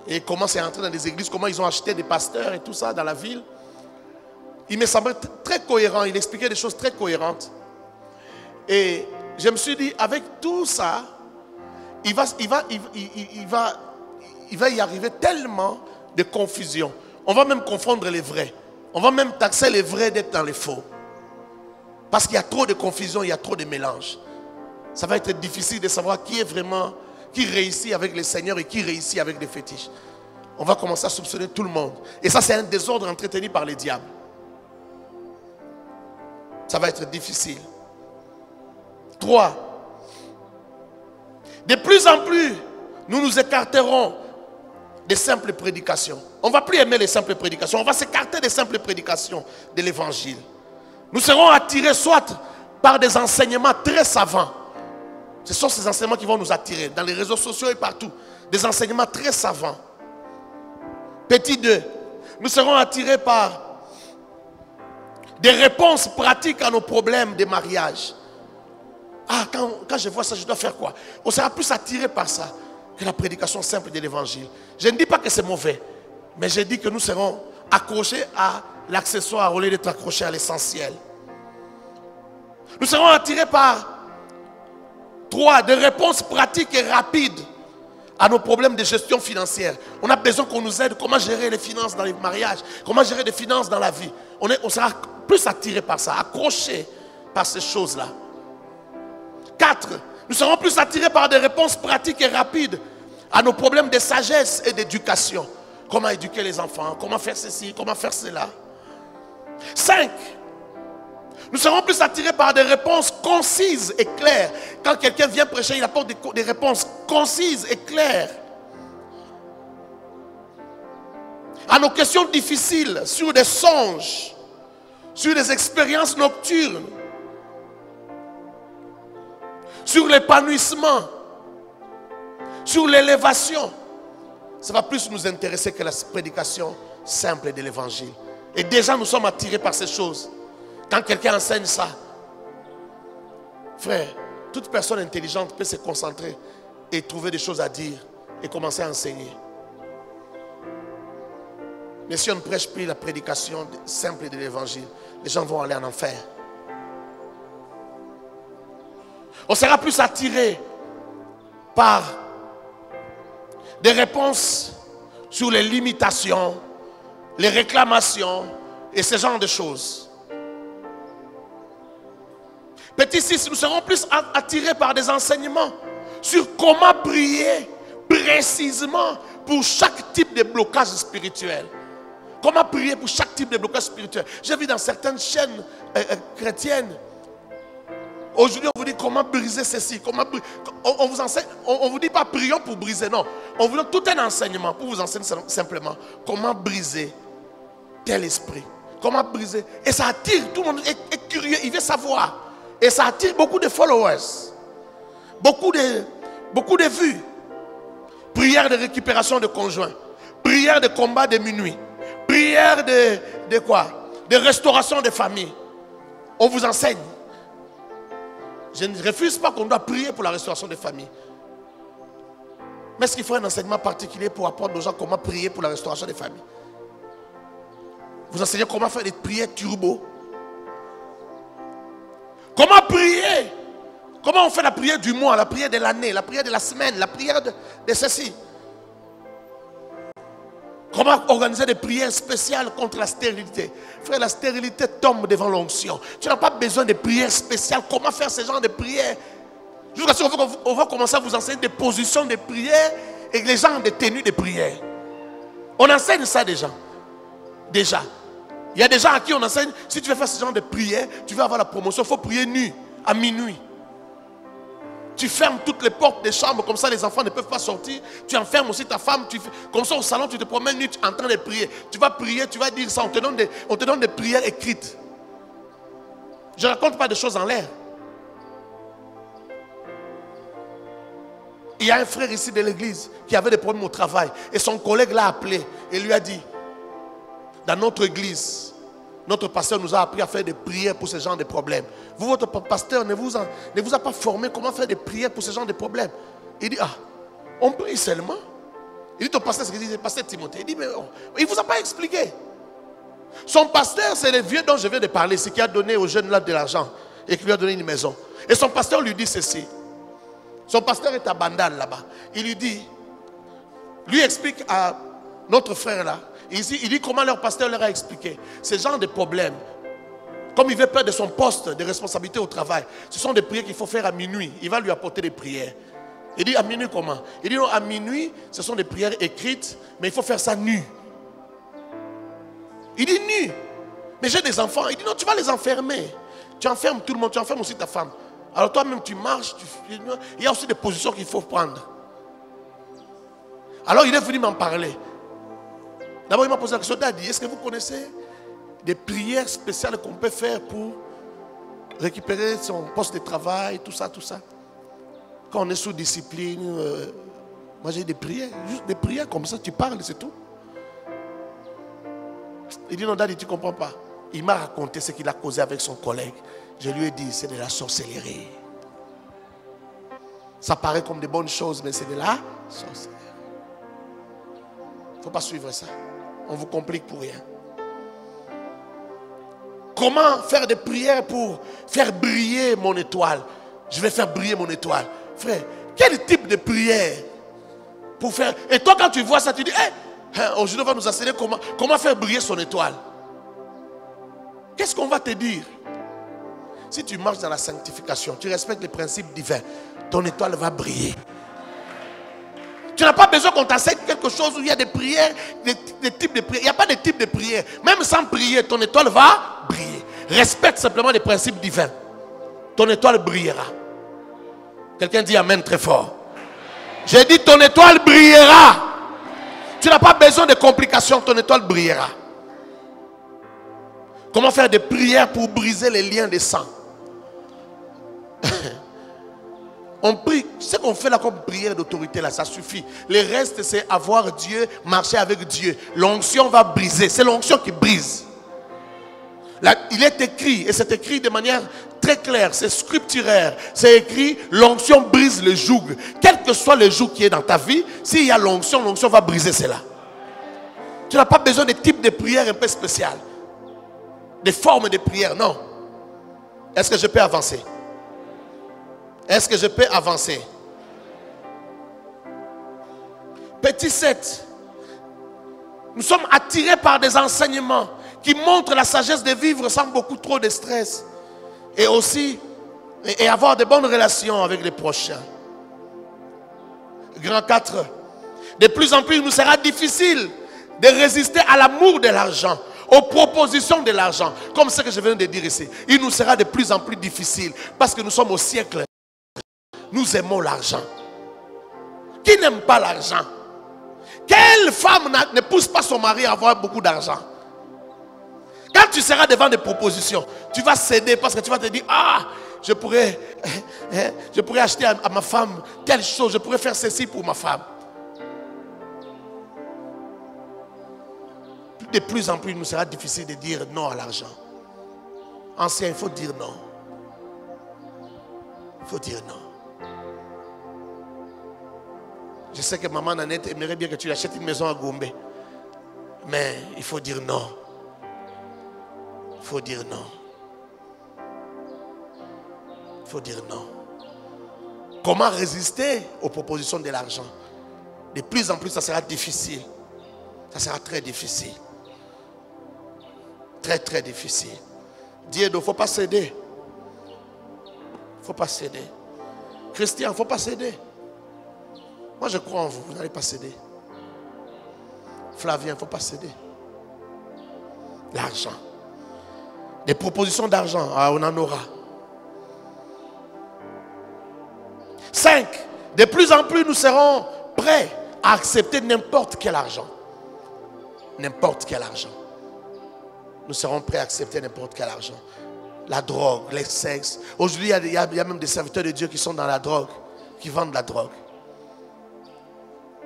et comment c'est entré dans des églises, comment ils ont acheté des pasteurs et tout ça dans la ville. Il me semblait très cohérent, il expliquait des choses très cohérentes. Et je me suis dit, avec tout ça, il va y arriver tellement de confusion. On va même confondre les vrais. On va même taxer les vrais d'être dans les faux. Parce qu'il y a trop de confusion, il y a trop de mélange. Ça va être difficile de savoir qui est vraiment, qui réussit avec le Seigneur et qui réussit avec les fétiches. On va commencer à soupçonner tout le monde. Et ça, c'est un désordre entretenu par les diables. Ça va être difficile. 3. De plus en plus, nous nous écarterons des simples prédications. On ne va plus aimer les simples prédications. On va s'écarter des simples prédications de l'évangile. Nous serons attirés soit par des enseignements très savants. Ce sont ces enseignements qui vont nous attirer dans les réseaux sociaux et partout. Des enseignements très savants. Petit 2. Nous serons attirés par des réponses pratiques à nos problèmes de mariage. Ah, quand je vois ça, je dois faire quoi? On sera plus attiré par ça que la prédication simple de l'évangile. Je ne dis pas que c'est mauvais, mais je dis que nous serons accrochés à l'accessoire au lieu d'être accrochés à l'essentiel. Nous serons attirés par 3. Des réponses pratiques et rapides à nos problèmes de gestion financière. On a besoin qu'on nous aide. Comment gérer les finances dans les mariages? Comment gérer les finances dans la vie? On sera plus attirés par ça, accrochés par ces choses-là. 4. Nous serons plus attirés par des réponses pratiques et rapides à nos problèmes de sagesse et d'éducation. Comment éduquer les enfants? Comment faire ceci? Comment faire cela? 5. Nous serons plus attirés par des réponses concises et claires. Quand quelqu'un vient prêcher, il apporte des réponses concises et claires à nos questions difficiles sur des songes, sur des expériences nocturnes, sur l'épanouissement, sur l'élévation. Ça va plus nous intéresser que la prédication simple de l'évangile. Et déjà nous sommes attirés par ces choses. Quand quelqu'un enseigne ça, frère, toute personne intelligente peut se concentrer et trouver des choses à dire et commencer à enseigner. Mais si on ne prêche plus la prédication simple de l'évangile, les gens vont aller en enfer. On sera plus attiré par des réponses sur les limitations, les réclamations et ce genre de choses. Petit 6, nous serons plus attirés par des enseignements sur comment prier précisément pour chaque type de blocage spirituel. Comment prier pour chaque type de blocage spirituel. J'ai vu dans certaines chaînes chrétiennes, aujourd'hui on vous dit comment briser ceci. On vous enseigne, on vous dit pas prions pour briser, non. On vous donne tout un enseignement pour vous enseigner simplement comment briser tel esprit. Comment briser. Et ça attire, tout le monde est curieux, il veut savoir. Et ça attire beaucoup de followers. Beaucoup de vues. Prière de récupération de conjoints. Prière de combat de minuit. Prière de quoi? De restauration des familles. On vous enseigne. Je ne refuse pas qu'on doit prier pour la restauration des familles. Mais est-ce qu'il faut un enseignement particulier pour apprendre aux gens comment prier pour la restauration des familles? Vous enseignez comment faire des prières turbo. Comment prier? Comment on fait la prière du mois, la prière de l'année, la prière de la semaine, la prière de ceci? Comment organiser des prières spéciales contre la stérilité? Frère, la stérilité tombe devant l'onction. Tu n'as pas besoin de prières spéciales. Comment faire ce genre de prières? Jusqu'à ce qu'on va commencer à vous enseigner des positions de prière et les gens des tenues de prière. On enseigne ça déjà. Déjà. Il y a des gens à qui on enseigne, si tu veux faire ce genre de prière, tu veux avoir la promotion, il faut prier nu, à minuit. Tu fermes toutes les portes des chambres, comme ça les enfants ne peuvent pas sortir. Tu enfermes aussi ta femme, comme ça au salon tu te promènes nu en train de prier. Tu vas prier, tu vas dire ça, on te donne des prières écrites. Je ne raconte pas des choses en l'air. Il y a un frère ici de l'église qui avait des problèmes au travail. Et son collègue l'a appelé et lui a dit, dans notre église, notre pasteur nous a appris à faire des prières pour ce genre de problèmes. Vous, votre pasteur ne vous a pas formé comment faire des prières pour ce genre de problèmes. Il dit, on prie seulement. Il dit, ton pasteur, c'est ce qu'il dit, pasteur Timothée. Il dit, mais il ne vous a pas expliqué. Son pasteur, c'est le vieux dont je viens de parler, c'est qui a donné aux jeunes là de l'argent et qui lui a donné une maison. Et son pasteur lui dit ceci. Son pasteur est à Bandal là-bas. Il lui dit, lui explique à notre frère là, il dit comment leur pasteur leur a expliqué. Ce genre de problèmes, comme il veut perdre de son poste de responsabilité au travail, ce sont des prières qu'il faut faire à minuit. Il va lui apporter des prières. Il dit à minuit comment? Il dit non, à minuit, ce sont des prières écrites, mais il faut faire ça nu. Il dit nu. Mais j'ai des enfants. Il dit non, tu vas les enfermer. Tu enfermes tout le monde, tu enfermes aussi ta femme. Alors toi-même tu marches, il y a aussi des positions qu'il faut prendre. Alors il est venu m'en parler. D'abord il m'a posé la question, Daddy, est-ce que vous connaissez des prières spéciales qu'on peut faire pour récupérer son poste de travail, tout ça, tout ça? Quand on est sous discipline, moi j'ai des prières, juste des prières comme ça, tu parles, c'est tout. Il dit non, Daddy, tu ne comprends pas. Il m'a raconté ce qu'il a causé avec son collègue. Je lui ai dit, c'est de la sorcellerie. Ça paraît comme des bonnes choses, mais c'est de la sorcellerie. Il ne faut pas suivre ça. On vous complique pour rien. Comment faire des prières pour faire briller mon étoile? Je vais faire briller mon étoile. Frère, quel type de prière pour faire? Et toi, quand tu vois ça, tu dis, aujourd'hui, on va nous enseigner comment faire briller son étoile. Qu'est-ce qu'on va te dire? Si tu marches dans la sanctification, tu respectes les principes divins, ton étoile va briller. Tu n'as pas besoin qu'on t'enseigne quelque chose où il y a des prières, des types de prières. Il n'y a pas de type de prière. Même sans prier, ton étoile va briller. Respecte simplement les principes divins. Ton étoile brillera. Quelqu'un dit amen très fort. J'ai dit ton étoile brillera. Tu n'as pas besoin de complications, ton étoile brillera. Comment faire des prières pour briser les liens de sang? On prie, ce qu'on fait là comme prière d'autorité là, ça suffit. Le reste c'est avoir Dieu, marcher avec Dieu. L'onction va briser, c'est l'onction qui brise. Là, il est écrit, et c'est écrit de manière très claire, c'est scripturaire. C'est écrit, l'onction brise le joug. Quel que soit le joug qui est dans ta vie, s'il y a l'onction, l'onction va briser cela. Tu n'as pas besoin de type de prière un peu spécial. Des formes de prière, non. Est-ce que je peux avancer? Est-ce que je peux avancer? Petit 7. Nous sommes attirés par des enseignements qui montrent la sagesse de vivre sans beaucoup trop de stress. Et aussi, et avoir de bonnes relations avec les prochains. Grand 4. De plus en plus, il nous sera difficile de résister à l'amour de l'argent, aux propositions de l'argent. Comme ce que je viens de dire ici. Il nous sera de plus en plus difficile parce que nous sommes au siècle. Nous aimons l'argent. Qui n'aime pas l'argent? Quelle femme ne pousse pas son mari à avoir beaucoup d'argent? Quand tu seras devant des propositions, tu vas céder parce que tu vas te dire, je pourrais acheter à ma femme telle chose, je pourrais faire ceci pour ma femme. de plus en plus, il nous sera difficile de dire non à l'argent. Ancien, il faut dire non. Il faut dire non. Je sais que maman Nanette aimerait bien que tu achètes une maison à Gombe. Mais il faut dire non. Il faut dire non. Il faut dire non. Comment résister aux propositions de l'argent? De plus en plus, ça sera difficile. Ça sera très difficile. Très, très difficile. Dieu, il ne faut pas céder. Il ne faut pas céder. Christian, il ne faut pas céder. Moi, je crois en vous. Vous n'allez pas céder. Flavien, il ne faut pas céder. L'argent. Des propositions d'argent, on en aura. 5. De plus en plus, nous serons prêts à accepter n'importe quel argent. N'importe quel argent. Nous serons prêts à accepter n'importe quel argent. La drogue, les sexes. Aujourd'hui, il y a même des serviteurs de Dieu qui sont dans la drogue, qui vendent la drogue.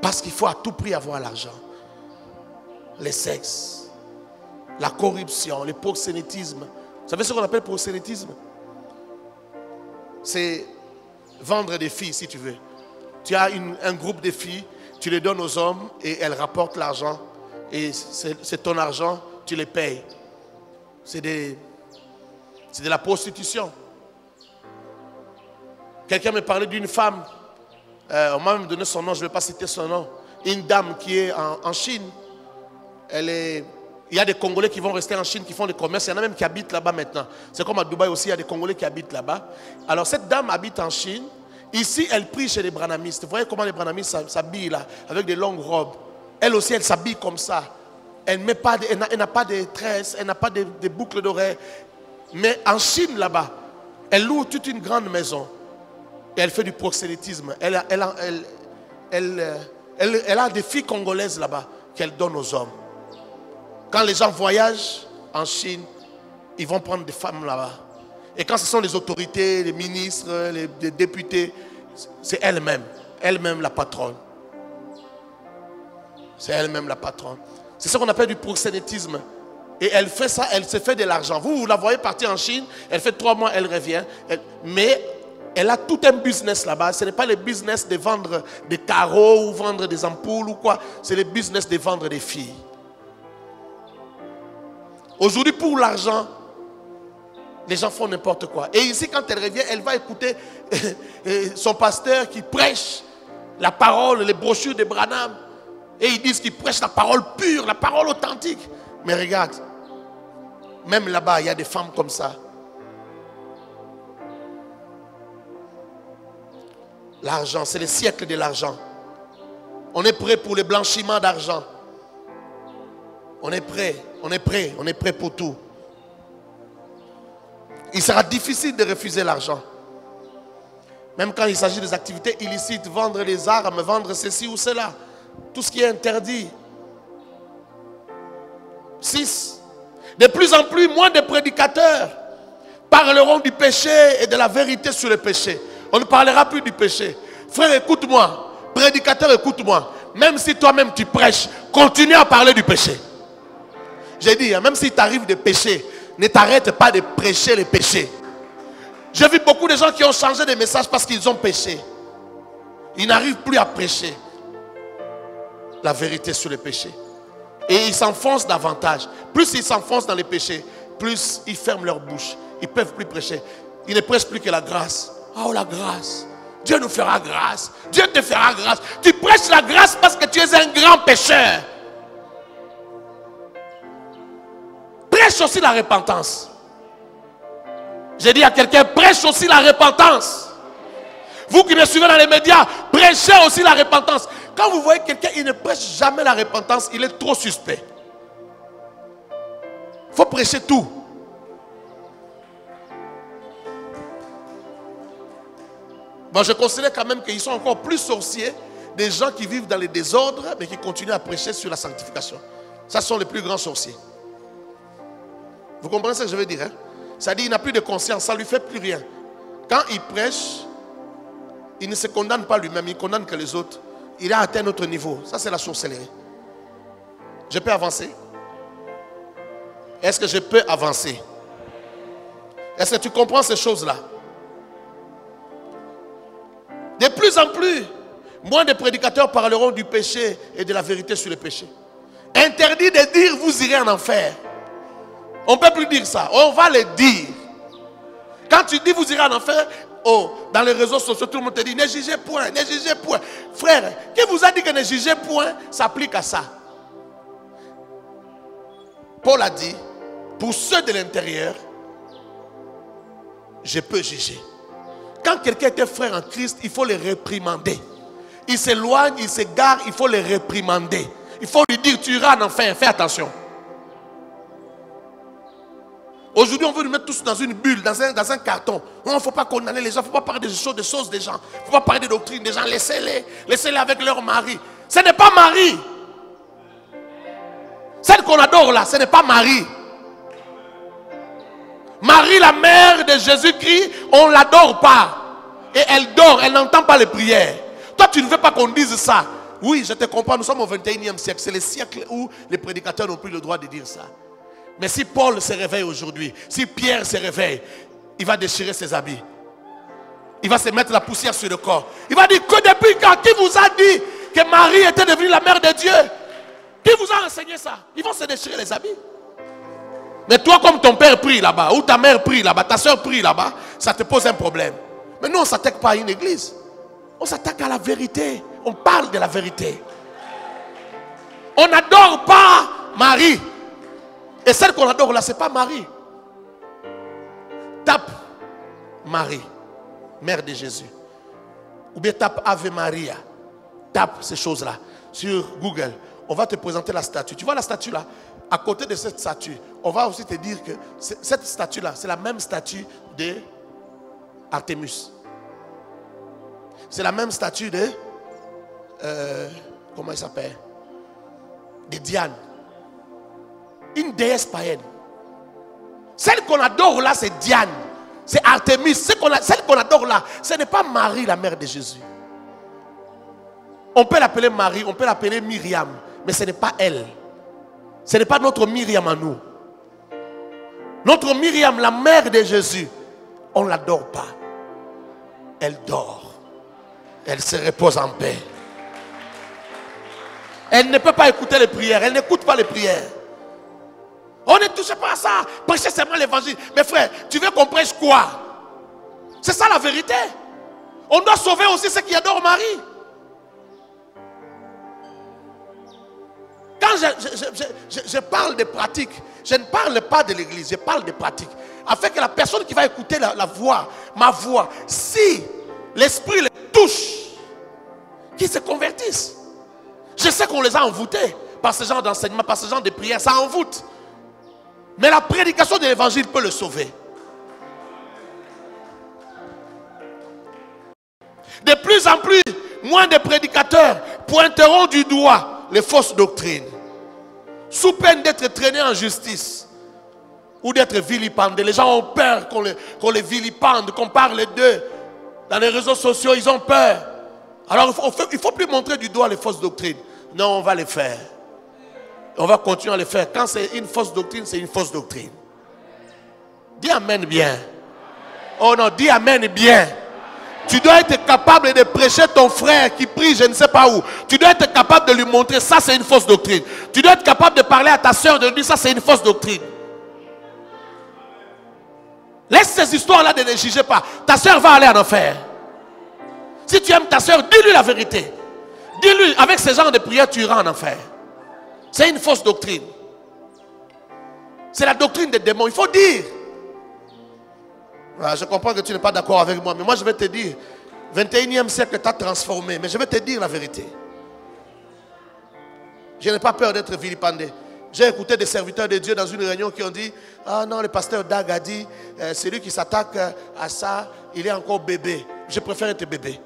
Parce qu'il faut à tout prix avoir l'argent. Les sexes, la corruption, le proxénétisme. Vous savez ce qu'on appelle proxénétisme? C'est vendre des filles, si tu veux. Tu as un groupe de filles, tu les donnes aux hommes et elles rapportent l'argent. Et c'est ton argent, tu les payes. C'est de la prostitution. Quelqu'un me parlait d'une femme. On m'a même donné son nom, je ne vais pas citer son nom. Une dame qui est en Chine. Il y a des Congolais qui vont rester en Chine, qui font des commerces. Il y en a même qui habitent là-bas maintenant. C'est comme à Dubaï aussi, il y a des Congolais qui habitent là-bas. Alors cette dame habite en Chine. Ici, elle prie chez les branamistes. Vous voyez comment les branamistes s'habillent là, avec des longues robes. Elle aussi, elle s'habille comme ça. Elle n'a pas de tresses, elle n'a pas de boucles d'oreilles. Mais en Chine, là-bas, elle loue toute une grande maison. Et elle fait du proxénétisme. Elle a des filles congolaises là-bas qu'elle donne aux hommes. Quand les gens voyagent en Chine, ils vont prendre des femmes là-bas. Et quand ce sont les autorités, les ministres, les députés, c'est elle-même la patronne. C'est elle-même la patronne. C'est ce qu'on appelle du proxénétisme. Et elle fait ça, elle se fait de l'argent. Vous la voyez partir en Chine, elle fait 3 mois, elle revient. Mais elle a tout un business là-bas. Ce n'est pas le business de vendre des carreaux ou vendre des ampoules ou quoi. C'est le business de vendre des filles. Aujourd'hui, pour l'argent, les gens font n'importe quoi. Et ici, quand elle revient, elle va écouter son pasteur qui prêche la parole, les brochures de Branham. Et ils disent qu'ils prêchent la parole pure, la parole authentique. Mais regarde, même là-bas, il y a des femmes comme ça. L'argent, c'est le siècle de l'argent. On est prêt pour le blanchiment d'argent. On est prêt pour tout. Il sera difficile de refuser l'argent. Même quand il s'agit des activités illicites, vendre les armes, vendre ceci ou cela. Tout ce qui est interdit. 6. De plus en plus, moins de prédicateurs parleront du péché et de la vérité sur le péché. On ne parlera plus du péché. Frère, écoute-moi. Prédicateur, écoute-moi. Même si toi-même tu prêches, continue à parler du péché. J'ai dit, même si t'arrive de péché, ne t'arrête pas de prêcher le péché. J'ai vu beaucoup de gens qui ont changé de message parce qu'ils ont péché. Ils n'arrivent plus à prêcher la vérité sur le péché. Et ils s'enfoncent davantage. Plus ils s'enfoncent dans les péchés, plus ils ferment leur bouche. Ils ne peuvent plus prêcher. Ils ne prêchent plus que la grâce. Oh, la grâce. Dieu nous fera grâce. Dieu te fera grâce. Tu prêches la grâce parce que tu es un grand pécheur. Prêche aussi la repentance. J'ai dit à quelqu'un, prêche aussi la repentance. Vous qui me suivez dans les médias, prêchez aussi la repentance. Quand vous voyez quelqu'un, il ne prêche jamais la repentance, il est trop suspect. Il faut prêcher tout. Bon, je considère quand même qu'ils sont encore plus sorciers des gens qui vivent dans les désordres, mais qui continuent à prêcher sur la sanctification. Ça, ce sont les plus grands sorciers. Vous comprenez ce que je veux dire, hein? Ça dit, il n'a plus de conscience, ça ne lui fait plus rien. Quand il prêche, il ne se condamne pas lui-même, il condamne que les autres. Il a atteint notre niveau. Ça, c'est la sorcellerie. Je peux avancer? Est-ce que je peux avancer? Est-ce que tu comprends ces choses-là? De plus en plus, moins de prédicateurs parleront du péché et de la vérité sur le péché. Interdit de dire vous irez en enfer. On ne peut plus dire ça. On va le dire. Quand tu dis vous irez en enfer, oh, dans les réseaux sociaux, tout le monde te dit ne jugez point, ne jugez point. Frère, qui vous a dit que ne jugez point s'applique à ça? Paul a dit, pour ceux de l'intérieur, je peux juger. Quand quelqu'un était frère en Christ, il faut le réprimander. Il s'éloigne, il s'égare, il faut le réprimander. Il faut lui dire, tu iras en enfer, fais attention. Aujourd'hui, on veut nous mettre tous dans une bulle, dans un carton. Il ne faut pas condamner les gens, il ne faut pas parler des choses des gens. Il ne faut pas parler des doctrines des gens. Laissez-les avec leur mari. Ce n'est pas Marie. Celle qu'on adore là, ce n'est pas Marie. Marie, la mère de Jésus-Christ, on ne l'adore pas. Et elle dort, elle n'entend pas les prières. Toi, tu ne veux pas qu'on dise ça. Oui, je te comprends, nous sommes au 21e siècle. C'est le siècle où les prédicateurs n'ont plus le droit de dire ça. Mais si Paul se réveille aujourd'hui, si Pierre se réveille, il va déchirer ses habits. Il va se mettre la poussière sur le corps. Il va dire que depuis quand, qui vous a dit que Marie était devenue la mère de Dieu? Qui vous a enseigné ça? Ils vont se déchirer les habits. Mais toi, comme ton père prie là-bas, ou ta mère prie là-bas, ta soeur prie là-bas, ça te pose un problème. Mais nous, on ne s'attaque pas à une église. On s'attaque à la vérité. On parle de la vérité. On n'adore pas Marie. Et celle qu'on adore là, ce n'est pas Marie. Tape Marie, mère de Jésus. Ou bien tape Ave Maria. Tape ces choses-là sur Google. On va te présenter la statue. Tu vois la statue là? À côté de cette statue, on va aussi te dire que cette statue-là, c'est la même statue de Artémis. C'est la même statue de... comment il s'appelle? De Diane. Une déesse païenne. Celle qu'on adore là, c'est Diane. C'est Artémis. Celle qu'on adore là, ce n'est pas Marie, la mère de Jésus. On peut l'appeler Marie, on peut l'appeler Myriam, mais ce n'est pas elle. Ce n'est pas notre Myriam à nous. Notre Myriam, la mère de Jésus, on ne l'adore pas. Elle dort. Elle se repose en paix. Elle ne peut pas écouter les prières. Elle n'écoute pas les prières. On ne touche pas à ça. Prêchez seulement l'évangile. Mais frère, tu veux qu'on prêche quoi? C'est ça la vérité. On doit sauver aussi ceux qui adorent Marie. Quand je parle de pratiques, je ne parle pas de l'église, je parle de pratiques. Afin que la personne qui va écouter la voix, ma voix, si l'esprit les touche, qu'ils se convertissent. Je sais qu'on les a envoûtés par ce genre d'enseignement, par ce genre de prière, ça envoûte. Mais la prédication de l'évangile peut le sauver. De plus en plus, moins de prédicateurs pointeront du doigt les fausses doctrines, sous peine d'être traînés en justice ou d'être vilipendés. Les gens ont peur qu'on les vilipende, qu'on parle d'eux. Dans les réseaux sociaux, ils ont peur. Alors il ne faut plus montrer du doigt les fausses doctrines. Non, on va les faire. On va continuer à les faire. Quand c'est une fausse doctrine, c'est une fausse doctrine. Dis amen bien. Oh non, dis amen bien. Tu dois être capable de prêcher ton frère qui prie je ne sais pas où. Tu dois être capable de lui montrer ça c'est une fausse doctrine. Tu dois être capable de parler à ta soeur de lui dire ça c'est une fausse doctrine. Laisse ces histoires-là de ne juger pas. Ta soeur va aller en enfer. Si tu aimes ta soeur, dis-lui la vérité. Dis-lui, avec ce genre de prière, tu iras en enfer. C'est une fausse doctrine. C'est la doctrine des démons. Il faut dire. Voilà, je comprends que tu n'es pas d'accord avec moi, mais moi je vais te dire, 21e siècle t'a transformé, mais je vais te dire la vérité. Je n'ai pas peur d'être vilipendé. J'ai écouté des serviteurs de Dieu dans une réunion qui ont dit, ah non, le pasteur Dag a dit, celui qui s'attaque à ça, il est encore bébé. Je préfère être bébé.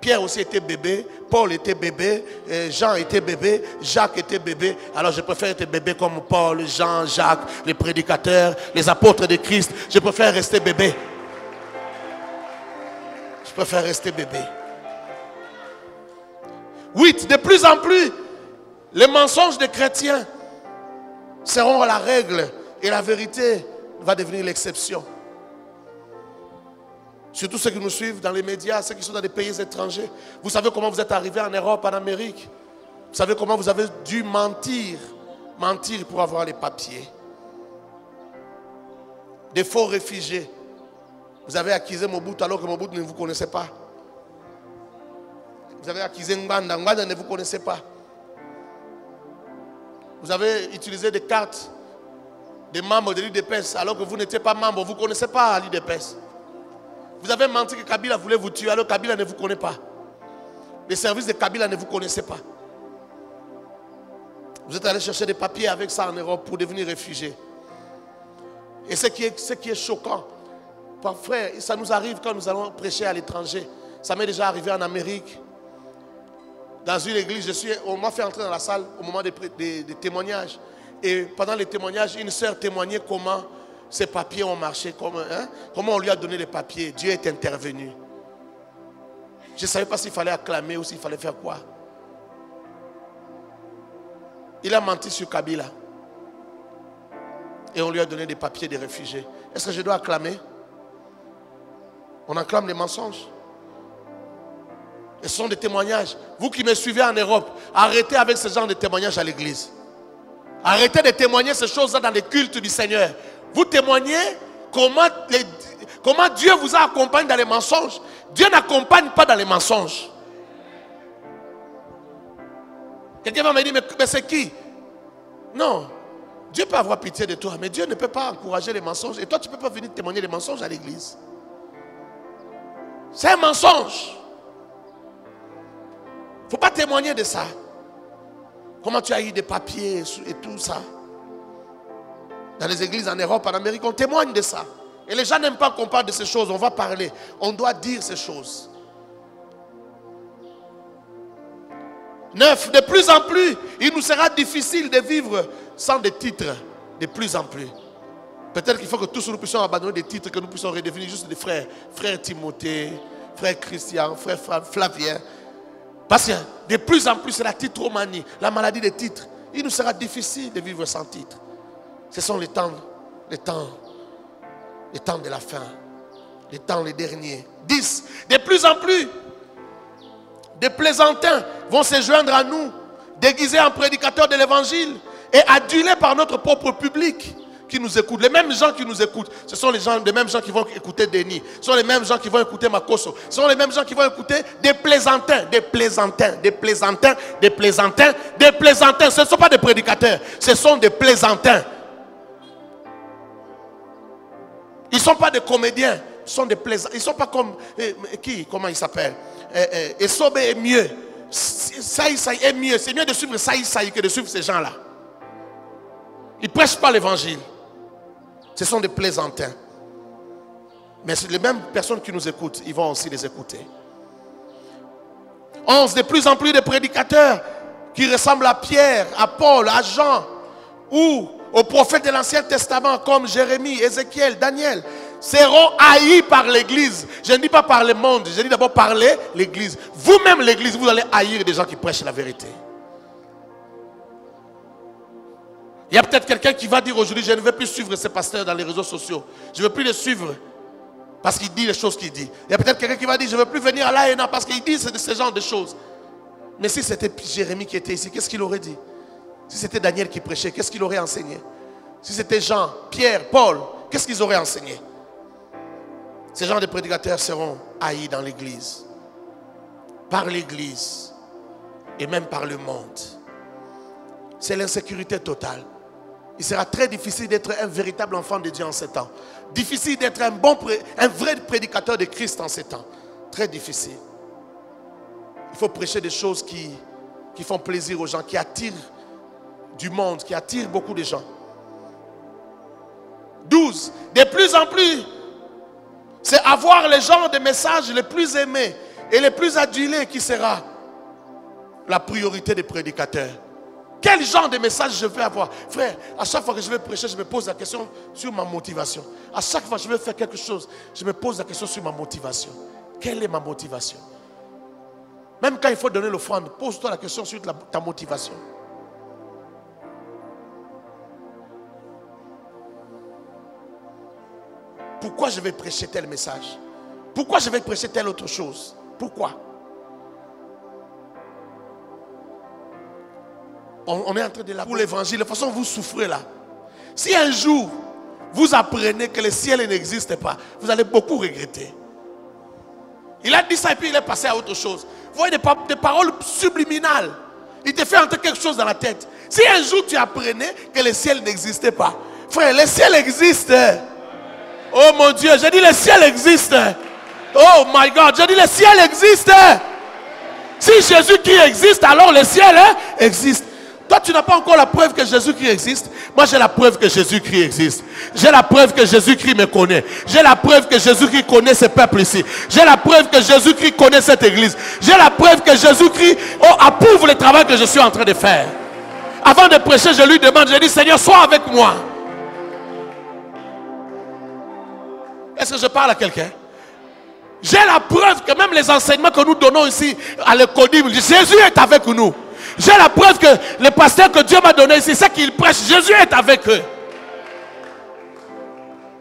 Pierre aussi était bébé, Paul était bébé, Jean était bébé, Jacques était bébé. Alors je préfère être bébé comme Paul, Jean, Jacques, les prédicateurs, les apôtres de Christ. Je préfère rester bébé. Je préfère rester bébé. 8. De plus en plus, les mensonges des chrétiens seront la règle Et la vérité va devenir l'exception. Surtout ceux qui nous suivent dans les médias, ceux qui sont dans des pays étrangers. Vous savez comment vous êtes arrivés en Europe, en Amérique. Vous savez comment vous avez dû mentir pour avoir les papiers. Des faux réfugiés. Vous avez accusé Mobutu alors que Mobutu ne vous connaissait pas. Vous avez accusé Ngbanda, Ngbanda ne vous connaissait pas. Vous avez utilisé des cartes des membres de l'UDPS alors que vous n'étiez pas membre, vous ne connaissez pas l'UDPS. Vous avez menti que Kabila voulait vous tuer alors que Kabila ne vous connaît pas. Les services de Kabila ne vous connaissaient pas. Vous êtes allé chercher des papiers avec ça en Europe pour devenir réfugié. Et ce qui est choquant, frère, ça nous arrive quand nous allons prêcher à l'étranger. Ça m'est déjà arrivé en Amérique. Dans une église, on m'a fait entrer dans la salle au moment des témoignages. Et pendant les témoignages, une sœur témoignait comment ces papiers ont marché, comment on lui a donné les papiers. Dieu est intervenu. Je ne savais pas s'il fallait acclamer ou s'il fallait faire quoi. Il a menti sur Kabila. Et on lui a donné des papiers des réfugiés. Est-ce que je dois acclamer? On acclame les mensonges. Et ce sont des témoignages. Vous qui me suivez en Europe, arrêtez avec ce genre de témoignages à l'église. Arrêtez de témoigner ces choses-là dans les cultes du Seigneur. Vous témoignez comment Dieu vous a accompagné dans les mensonges. Dieu n'accompagne pas dans les mensonges. Quelqu'un va me dire, mais c'est qui? Non. Dieu peut avoir pitié de toi, mais Dieu ne peut pas encourager les mensonges. Et toi, tu ne peux pas venir témoigner les mensonges à l'église. C'est un mensonge. Il ne faut pas témoigner de ça. Comment tu as eu des papiers et tout ça. Dans les églises en Europe, en Amérique, on témoigne de ça. Et les gens n'aiment pas qu'on parle de ces choses. On va parler. On doit dire ces choses. 9. De plus en plus, il nous sera difficile de vivre sans des titres. De plus en plus. Peut-être qu'il faut que tous nous puissions abandonner des titres, que nous puissions redevenir juste des frères. Frère Timothée, frère Christian, frère Flavien. Parce que de plus en plus, c'est la titromanie, la maladie des titres. Il nous sera difficile de vivre sans titre. Ce sont les temps de la fin. Les temps les derniers. 10. De plus en plus, des plaisantins vont se joindre à nous, déguisés en prédicateurs de l'évangile et adulés par notre propre public qui nous écoute. Les mêmes gens qui nous écoutent, ce sont les mêmes gens qui vont écouter Denis. Ce sont les mêmes gens qui vont écouter Makoso. Ce sont les mêmes gens qui vont écouter des plaisantins. Des plaisantins, des plaisantins, des plaisantins, des plaisantins. Ce ne sont pas des prédicateurs, ce sont des plaisantins. Ils ne sont pas des comédiens, ils sont des plaisantins. Ils ne sont pas comme, comment il s'appelle? Esobe est mieux. Saï est mieux. C'est mieux de suivre Saï que de suivre ces gens-là. Ils ne prêchent pas l'évangile. Ce sont des plaisantins. Mais les mêmes personnes qui nous écoutent, ils vont aussi les écouter. 11. De plus en plus de prédicateurs qui ressemblent à Pierre, à Paul, à Jean ou aux prophètes de l'Ancien Testament comme Jérémie, Ézéchiel, Daniel seront haïs par l'église. Je ne dis pas par le monde, je dis d'abord par l'église. Vous-même l'église, vous allez haïr des gens qui prêchent la vérité. Il y a peut-être quelqu'un qui va dire aujourd'hui, je ne vais plus suivre ces pasteurs dans les réseaux sociaux. Je ne veux plus les suivre parce qu'il dit les choses qu'il dit. Il y a peut-être quelqu'un qui va dire, je ne veux plus venir à l'AENA parce qu'il dit ce genre de choses. Mais si c'était Jérémie qui était ici, qu'est-ce qu'il aurait dit? Si c'était Daniel qui prêchait, qu'est-ce qu'il aurait enseigné? Si c'était Jean, Pierre, Paul, qu'est-ce qu'ils auraient enseigné? Ces gens de prédicateurs seront haïs dans l'église, par l'église et même par le monde. C'est l'insécurité totale. Il sera très difficile d'être un véritable enfant de Dieu en ces temps. Difficile d'être un vrai prédicateur de Christ en ces temps. Très difficile. Il faut prêcher des choses qui font plaisir aux gens, qui attirent du monde, qui attirent beaucoup de gens. 12. De plus en plus, c'est avoir les genres de messages les plus aimés et les plus adulés qui sera la priorité des prédicateurs. Quel genre de message je vais avoir? Frère, à chaque fois que je vais prêcher, je me pose la question sur ma motivation. À chaque fois que je vais faire quelque chose, je me pose la question sur ma motivation. Quelle est ma motivation? Même quand il faut donner l'offrande, pose-toi la question sur ta motivation. pourquoi je vais prêcher tel message? Pourquoi je vais prêcher telle autre chose? Pourquoi? On est en train de là pour l'évangile. De toute façon, vous souffrez là. Si un jour, vous apprenez que le ciel n'existe pas, vous allez beaucoup regretter. Il a dit ça et puis il est passé à autre chose. Vous voyez des paroles subliminales. Il te fait entrer quelque chose dans la tête. Si un jour tu apprenais que le ciel n'existait pas, frère, le ciel existe. Oh mon Dieu, j'ai dit le ciel existe. Oh my God, j'ai dit le ciel existe. Si Jésus-Christ existe, alors le ciel existe. Toi, tu n'as pas encore la preuve que Jésus-Christ existe. Moi, j'ai la preuve que Jésus-Christ existe. J'ai la preuve que Jésus-Christ me connaît. J'ai la preuve que Jésus-Christ connaît ce peuple ici. J'ai la preuve que Jésus-Christ connaît cette église. J'ai la preuve que Jésus-Christ approuve le travail que je suis en train de faire. Avant de prêcher, je lui demande, je dis, Seigneur, sois avec moi. Est-ce que je parle à quelqu'un? J'ai la preuve que même les enseignements que nous donnons ici à l'école, Jésus est avec nous. J'ai la preuve que les pasteurs que Dieu m'a donné ici, c'est qu'ils prêchent, Jésus est avec eux.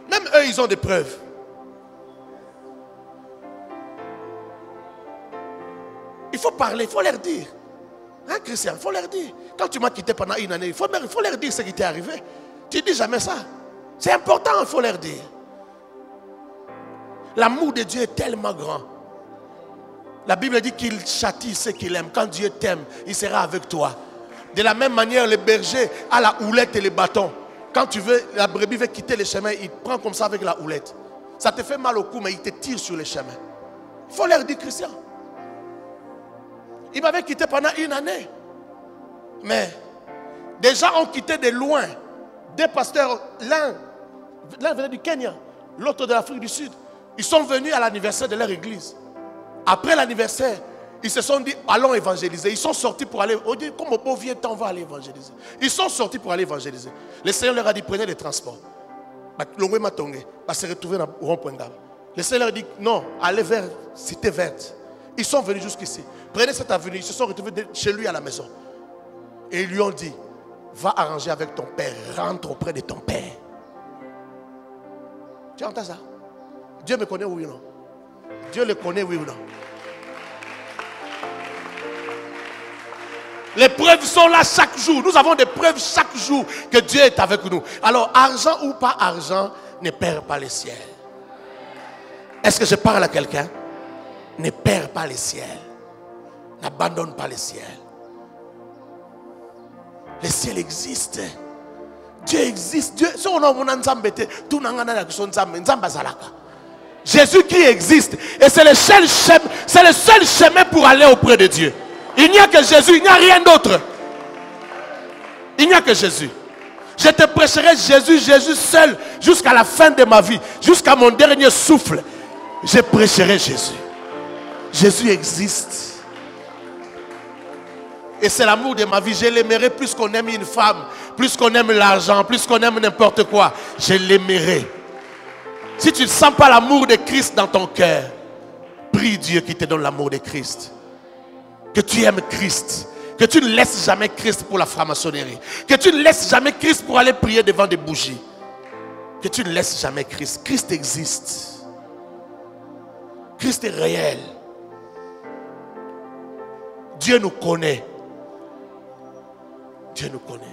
Même eux, ils ont des preuves. Il faut parler, il faut leur dire. Hein, Christian, il faut leur dire. Quand tu m'as quitté pendant une année, il faut leur dire ce qui t'est arrivé. Tu ne dis jamais ça. C'est important, il faut leur dire. L'amour de Dieu est tellement grand. La Bible dit qu'il châtie ceux qu'il aime. Quand Dieu t'aime, il sera avec toi. De la même manière, le berger a la houlette et le bâton. Quand la brebis veut quitter le chemin, il prend comme ça avec la houlette. Ça te fait mal au cou, mais il te tire sur le chemin. Il faut leur dire, Christian. Il m'avait quitté pendant une année. Mais des gens ont quitté de loin. Des pasteurs, l'un venait du Kenya, l'autre de l'Afrique du Sud. Ils sont venus à l'anniversaire de leur église. Après l'anniversaire, ils se sont dit, allons évangéliser. Ils sont sortis pour aller, on dit, comme au beau vieux temps, on va aller évangéliser. Ils sont sortis pour aller évangéliser. Le Seigneur leur a dit, prenez les transports. L'ongwe matongé, va se retrouver dans le rond-point d'Ab. Le Seigneur leur a dit, non, allez vers Cité Verte. Ils sont venus jusqu'ici. Prenez cette avenue, ils se sont retrouvés chez lui à la maison. Et ils lui ont dit, va arranger avec ton père, rentre auprès de ton père. Tu entends ça? Dieu me connaît, oui ou non? Dieu le connaît, oui ou non? Les preuves sont là chaque jour. Nous avons des preuves chaque jour que Dieu est avec nous. Alors, argent ou pas argent, ne perd pas le ciel. Est-ce que je parle à quelqu'un? Ne perds pas le ciel. N'abandonne pas le ciel. Le ciel existe. Dieu existe. Dieu, Jésus-Christ existe. Et c'est le seul chemin pour aller auprès de Dieu. Il n'y a que Jésus, il n'y a rien d'autre. Il n'y a que Jésus. Je te prêcherai Jésus, Jésus seul, jusqu'à la fin de ma vie, jusqu'à mon dernier souffle. Je prêcherai Jésus. Jésus existe. Et c'est l'amour de ma vie. Je l'aimerai plus qu'on aime une femme, plus qu'on aime l'argent, plus qu'on aime n'importe quoi. Je l'aimerai. Si tu ne sens pas l'amour de Christ dans ton cœur, prie Dieu qui te donne l'amour de Christ. Que tu aimes Christ. Que tu ne laisses jamais Christ pour la franc-maçonnerie. Que tu ne laisses jamais Christ pour aller prier devant des bougies. Que tu ne laisses jamais Christ. Christ existe. Christ est réel. Dieu nous connaît. Dieu nous connaît.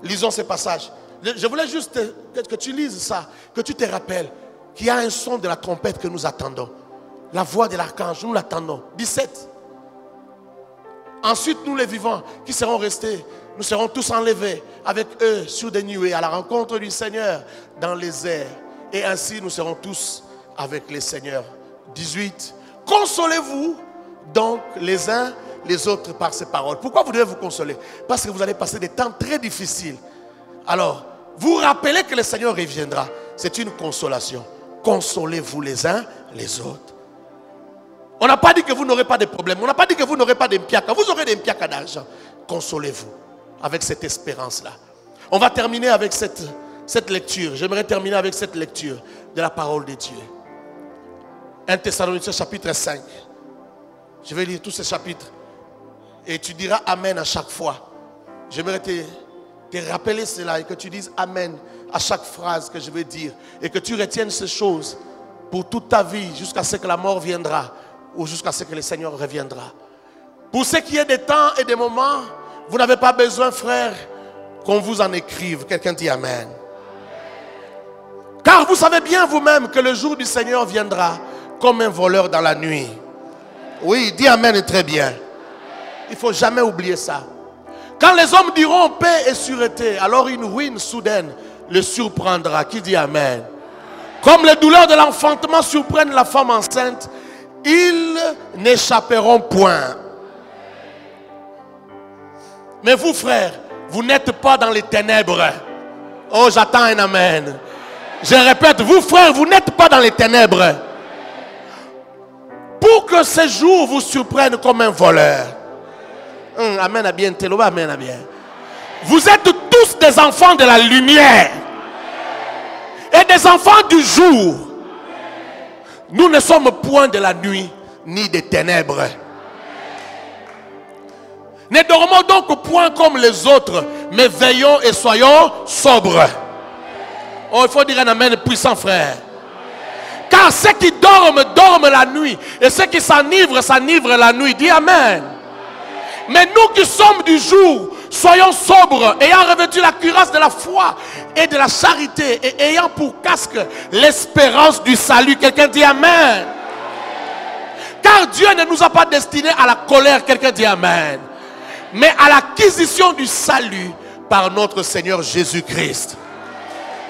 Lisons ce passage. Je voulais juste que tu lises ça, que tu te rappelles qu'il y a un son de la trompette que nous attendons. La voix de l'archange, nous l'attendons. 17. Ensuite, nous les vivants qui serons restés, nous serons tous enlevés avec eux sur des nuées à la rencontre du Seigneur dans les airs. Et ainsi, nous serons tous avec le Seigneur. 18. Consolez-vous donc les uns les autres par ces paroles. Pourquoi vous devez vous consoler? Parce que vous allez passer des temps très difficiles. Alors, vous rappelez que le Seigneur reviendra. C'est une consolation. Consolez-vous les uns les autres. On n'a pas dit que vous n'aurez pas de problème. On n'a pas dit que vous n'aurez pas d'impiaka. Vous aurez des impiaka d'argent. Consolez-vous avec cette espérance-là. On va terminer avec cette lecture. J'aimerais terminer avec cette lecture de la parole de Dieu. 1 Thessaloniciens chapitre 5. Je vais lire tous ces chapitres. Et tu diras Amen à chaque fois. J'aimerais te te rappeler cela et que tu dises Amen à chaque phrase que je vais dire et que tu retiennes ces choses pour toute ta vie jusqu'à ce que la mort viendra ou jusqu'à ce que le Seigneur reviendra. Pour ce qui est des temps et des moments, vous n'avez pas besoin, frère, qu'on vous en écrive. Quelqu'un dit Amen. Car vous savez bien vous-même que le jour du Seigneur viendra comme un voleur dans la nuit. Oui, dis Amen très bien. Il ne faut jamais oublier ça. Quand les hommes diront paix et sûreté, alors une ruine soudaine le surprendra. Qui dit Amen? Comme les douleurs de l'enfantement surprennent la femme enceinte, ils n'échapperont point. Mais vous, frères, vous n'êtes pas dans les ténèbres. Oh, j'attends un Amen. Je répète, vous, frères, vous n'êtes pas dans les ténèbres. Pour que ces jours vous surprennent comme un voleur. Amen à bien, amen à bien. Vous êtes tous des enfants de la lumière et des enfants du jour. Nous ne sommes point de la nuit ni des ténèbres. Ne dormons donc point comme les autres, mais veillons et soyons sobres. Oh, il faut dire un amen puissant, frère. Car ceux qui dorment, dorment la nuit. Et ceux qui s'enivrent, s'enivrent la nuit. Dis amen. Mais nous qui sommes du jour, soyons sobres, ayant revêtu la cuirasse de la foi et de la charité, et ayant pour casque l'espérance du salut. Quelqu'un dit amen. Car Dieu ne nous a pas destinés à la colère. Quelqu'un dit amen. Mais à l'acquisition du salut par notre Seigneur Jésus-Christ.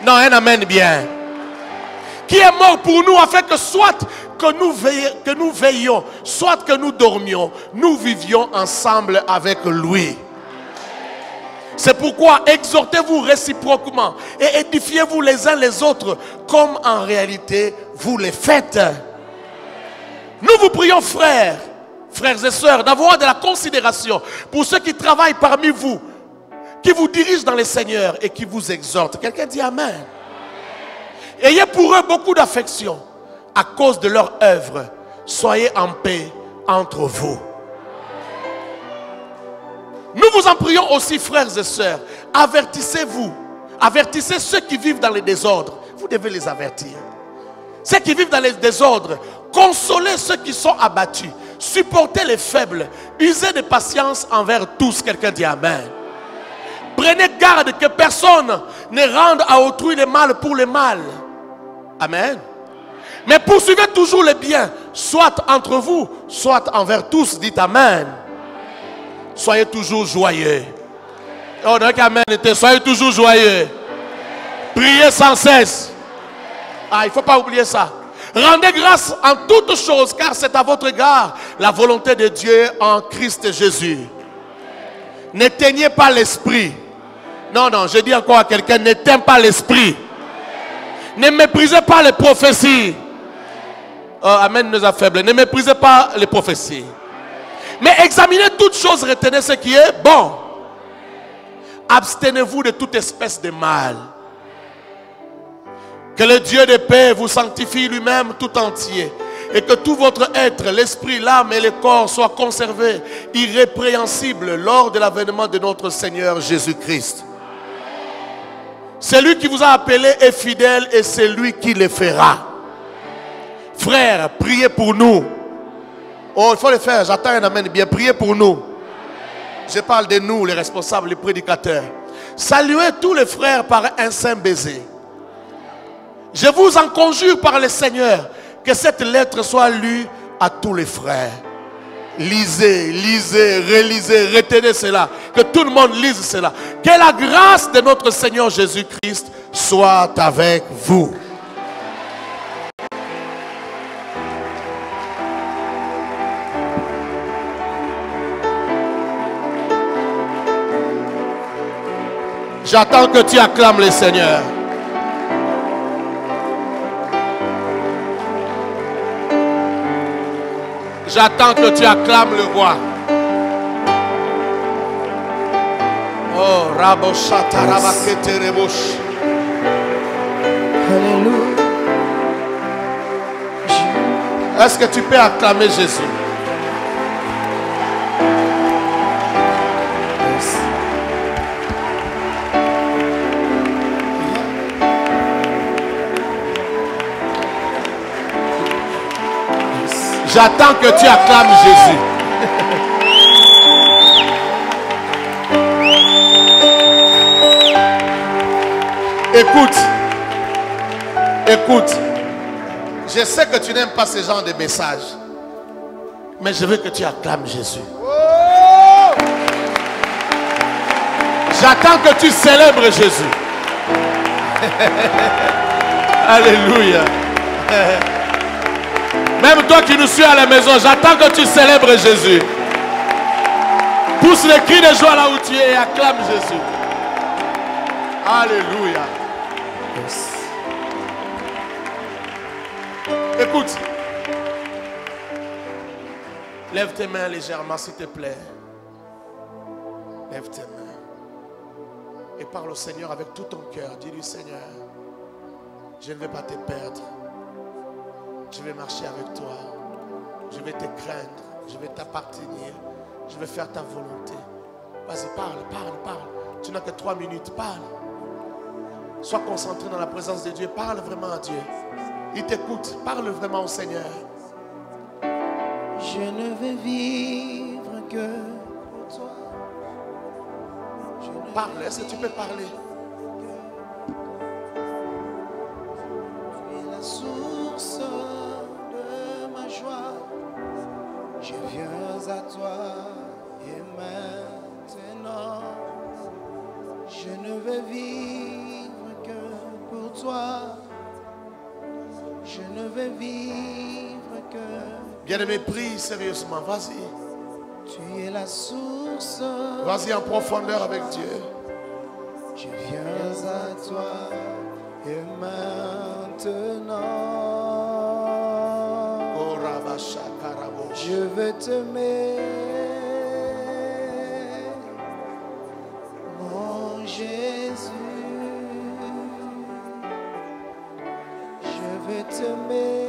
Non, un amen bien. Qui est mort pour nous afin que soit que nous veillions, soit que nous dormions, nous vivions ensemble avec lui. C'est pourquoi exhortez-vous réciproquement et édifiez-vous les uns les autres comme en réalité vous les faites. Nous vous prions, frères et sœurs, d'avoir de la considération pour ceux qui travaillent parmi vous, qui vous dirigent dans le Seigneur et qui vous exhortent. Quelqu'un dit amen. Ayez pour eux beaucoup d'affection à cause de leur œuvre. Soyez en paix entre vous. Nous vous en prions aussi, frères et sœurs. Avertissez-vous. Avertissez ceux qui vivent dans les désordres. Vous devez les avertir. Ceux qui vivent dans les désordres. Consolez ceux qui sont abattus. Supportez les faibles. Usez de patience envers tous. Quelqu'un dit amen. Prenez garde que personne ne rende à autrui le mal pour le mal. Amen. Mais poursuivez toujours le bien, soit entre vous, soit envers tous. Dites amen. Soyez toujours joyeux. Oh, donc amen. Soyez toujours joyeux. Priez sans cesse. Ah, il ne faut pas oublier ça. Rendez grâce en toutes choses, car c'est à votre égard la volonté de Dieu en Christ Jésus. N'éteignez pas l'esprit. Non, non, je dis encore à quelqu'un, n'éteignez pas l'esprit. Ne méprisez pas les prophéties. Oh, amen nous affaible. Ne méprisez pas les prophéties. Mais examinez toutes choses, retenez ce qui est bon. Abstenez-vous de toute espèce de mal. Que le Dieu de paix vous sanctifie lui-même tout entier. Et que tout votre être, l'esprit, l'âme et le corps soient conservés irrépréhensibles lors de l'avènement de notre Seigneur Jésus-Christ. Celui qui vous a appelé est fidèle et c'est lui qui le fera. Frères, priez pour nous. Oh, il faut le faire, j'attends un amen bien. Priez pour nous. Je parle de nous, les responsables, les prédicateurs. Saluez tous les frères par un saint baiser. Je vous en conjure par le Seigneur que cette lettre soit lue à tous les frères. Lisez, lisez, relisez, retenez cela. Que tout le monde lise cela. Que la grâce de notre Seigneur Jésus-Christ soit avec vous. J'attends que tu acclames le Seigneur. J'attends que tu acclames le roi. Oh, Raboshata Rabakete Rebosh. Alléluia. Est-ce que tu peux acclamer Jésus? J'attends que tu acclames Jésus. Écoute. Écoute. Je sais que tu n'aimes pas ce genre de message. Mais je veux que tu acclames Jésus. J'attends que tu célèbres Jésus. Alléluia. Même toi qui nous suis à la maison, j'attends que tu célèbres Jésus. Pousse les cris de joie là où tu es et acclame Jésus. Alléluia. Écoute. Lève tes mains légèrement, s'il te plaît. Lève tes mains. Et parle au Seigneur avec tout ton cœur. Dis-lui, Seigneur, je ne vais pas te perdre. Je vais marcher avec toi. Je vais te craindre. Je vais t'appartenir. Je vais faire ta volonté. Vas-y, parle, parle, parle. Tu n'as que 3 minutes, parle. Sois concentré dans la présence de Dieu. Parle vraiment à Dieu. Il t'écoute. Parle vraiment au Seigneur. Je ne vais vivre que pour toi. Parle, est-ce que tu peux parler? Tu es la source de ma joie. Je viens à toi et maintenant je ne vais vivre que pour toi. Je ne vais vivre que... Bien-aimé, prie sérieusement, vas-y. Tu es la source. Vas-y en profondeur avec Dieu. Je viens à toi et maintenant je veux t'aimer, mon Jésus. Je veux t'aimer,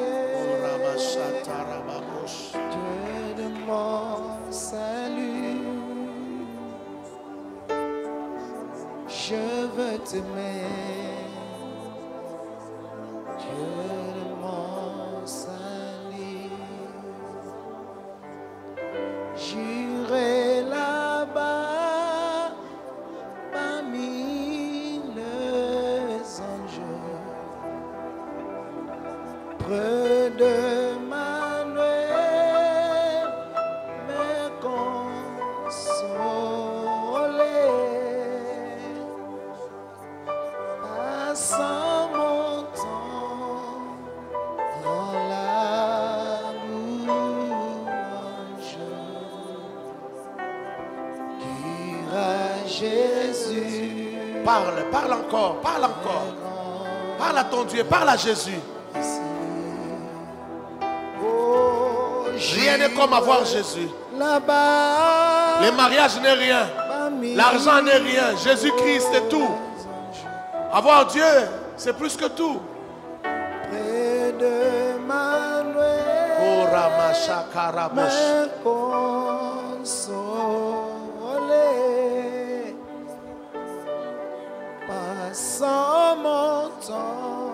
Dieu de mon salut. Je veux t'aimer, Dieu de mon salut. J'irai là-bas parmi les anges, près de Manuel, me consoler. Passant mon temps dans la louange, dire à Jésus. Parle, parle encore, parle encore. Parle à ton Dieu, parle à Jésus. Oh, Rien n'est comme avoir Jésus. Là-bas, Le mariage n'est rien. L'argent n'est rien. Jésus-Christ est tout. Avoir Dieu, c'est plus que tout. près de Manuel, Oh, Ramacha Karabosh. me consoler. Passant mon temps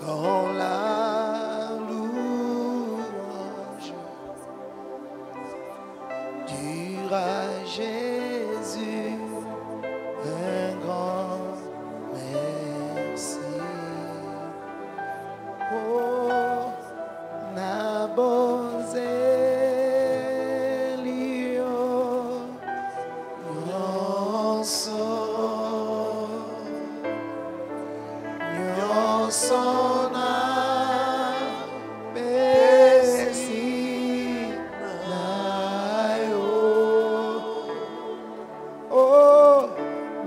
dans la louange, dire à Jésus un grand merci. Oh, Nabozelio, Nyonsona besi nayo. Oh,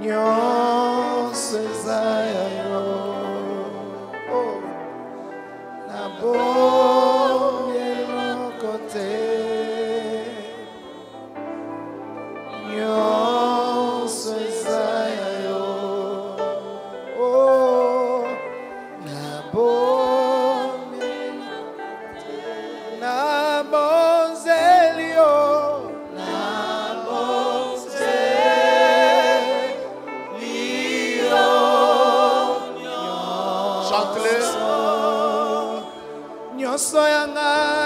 Nyonsezayo. Oh, Nabonye lokote. Nyonsezayo. Oh, Nabozelio, Chante-le. Nyonso yanga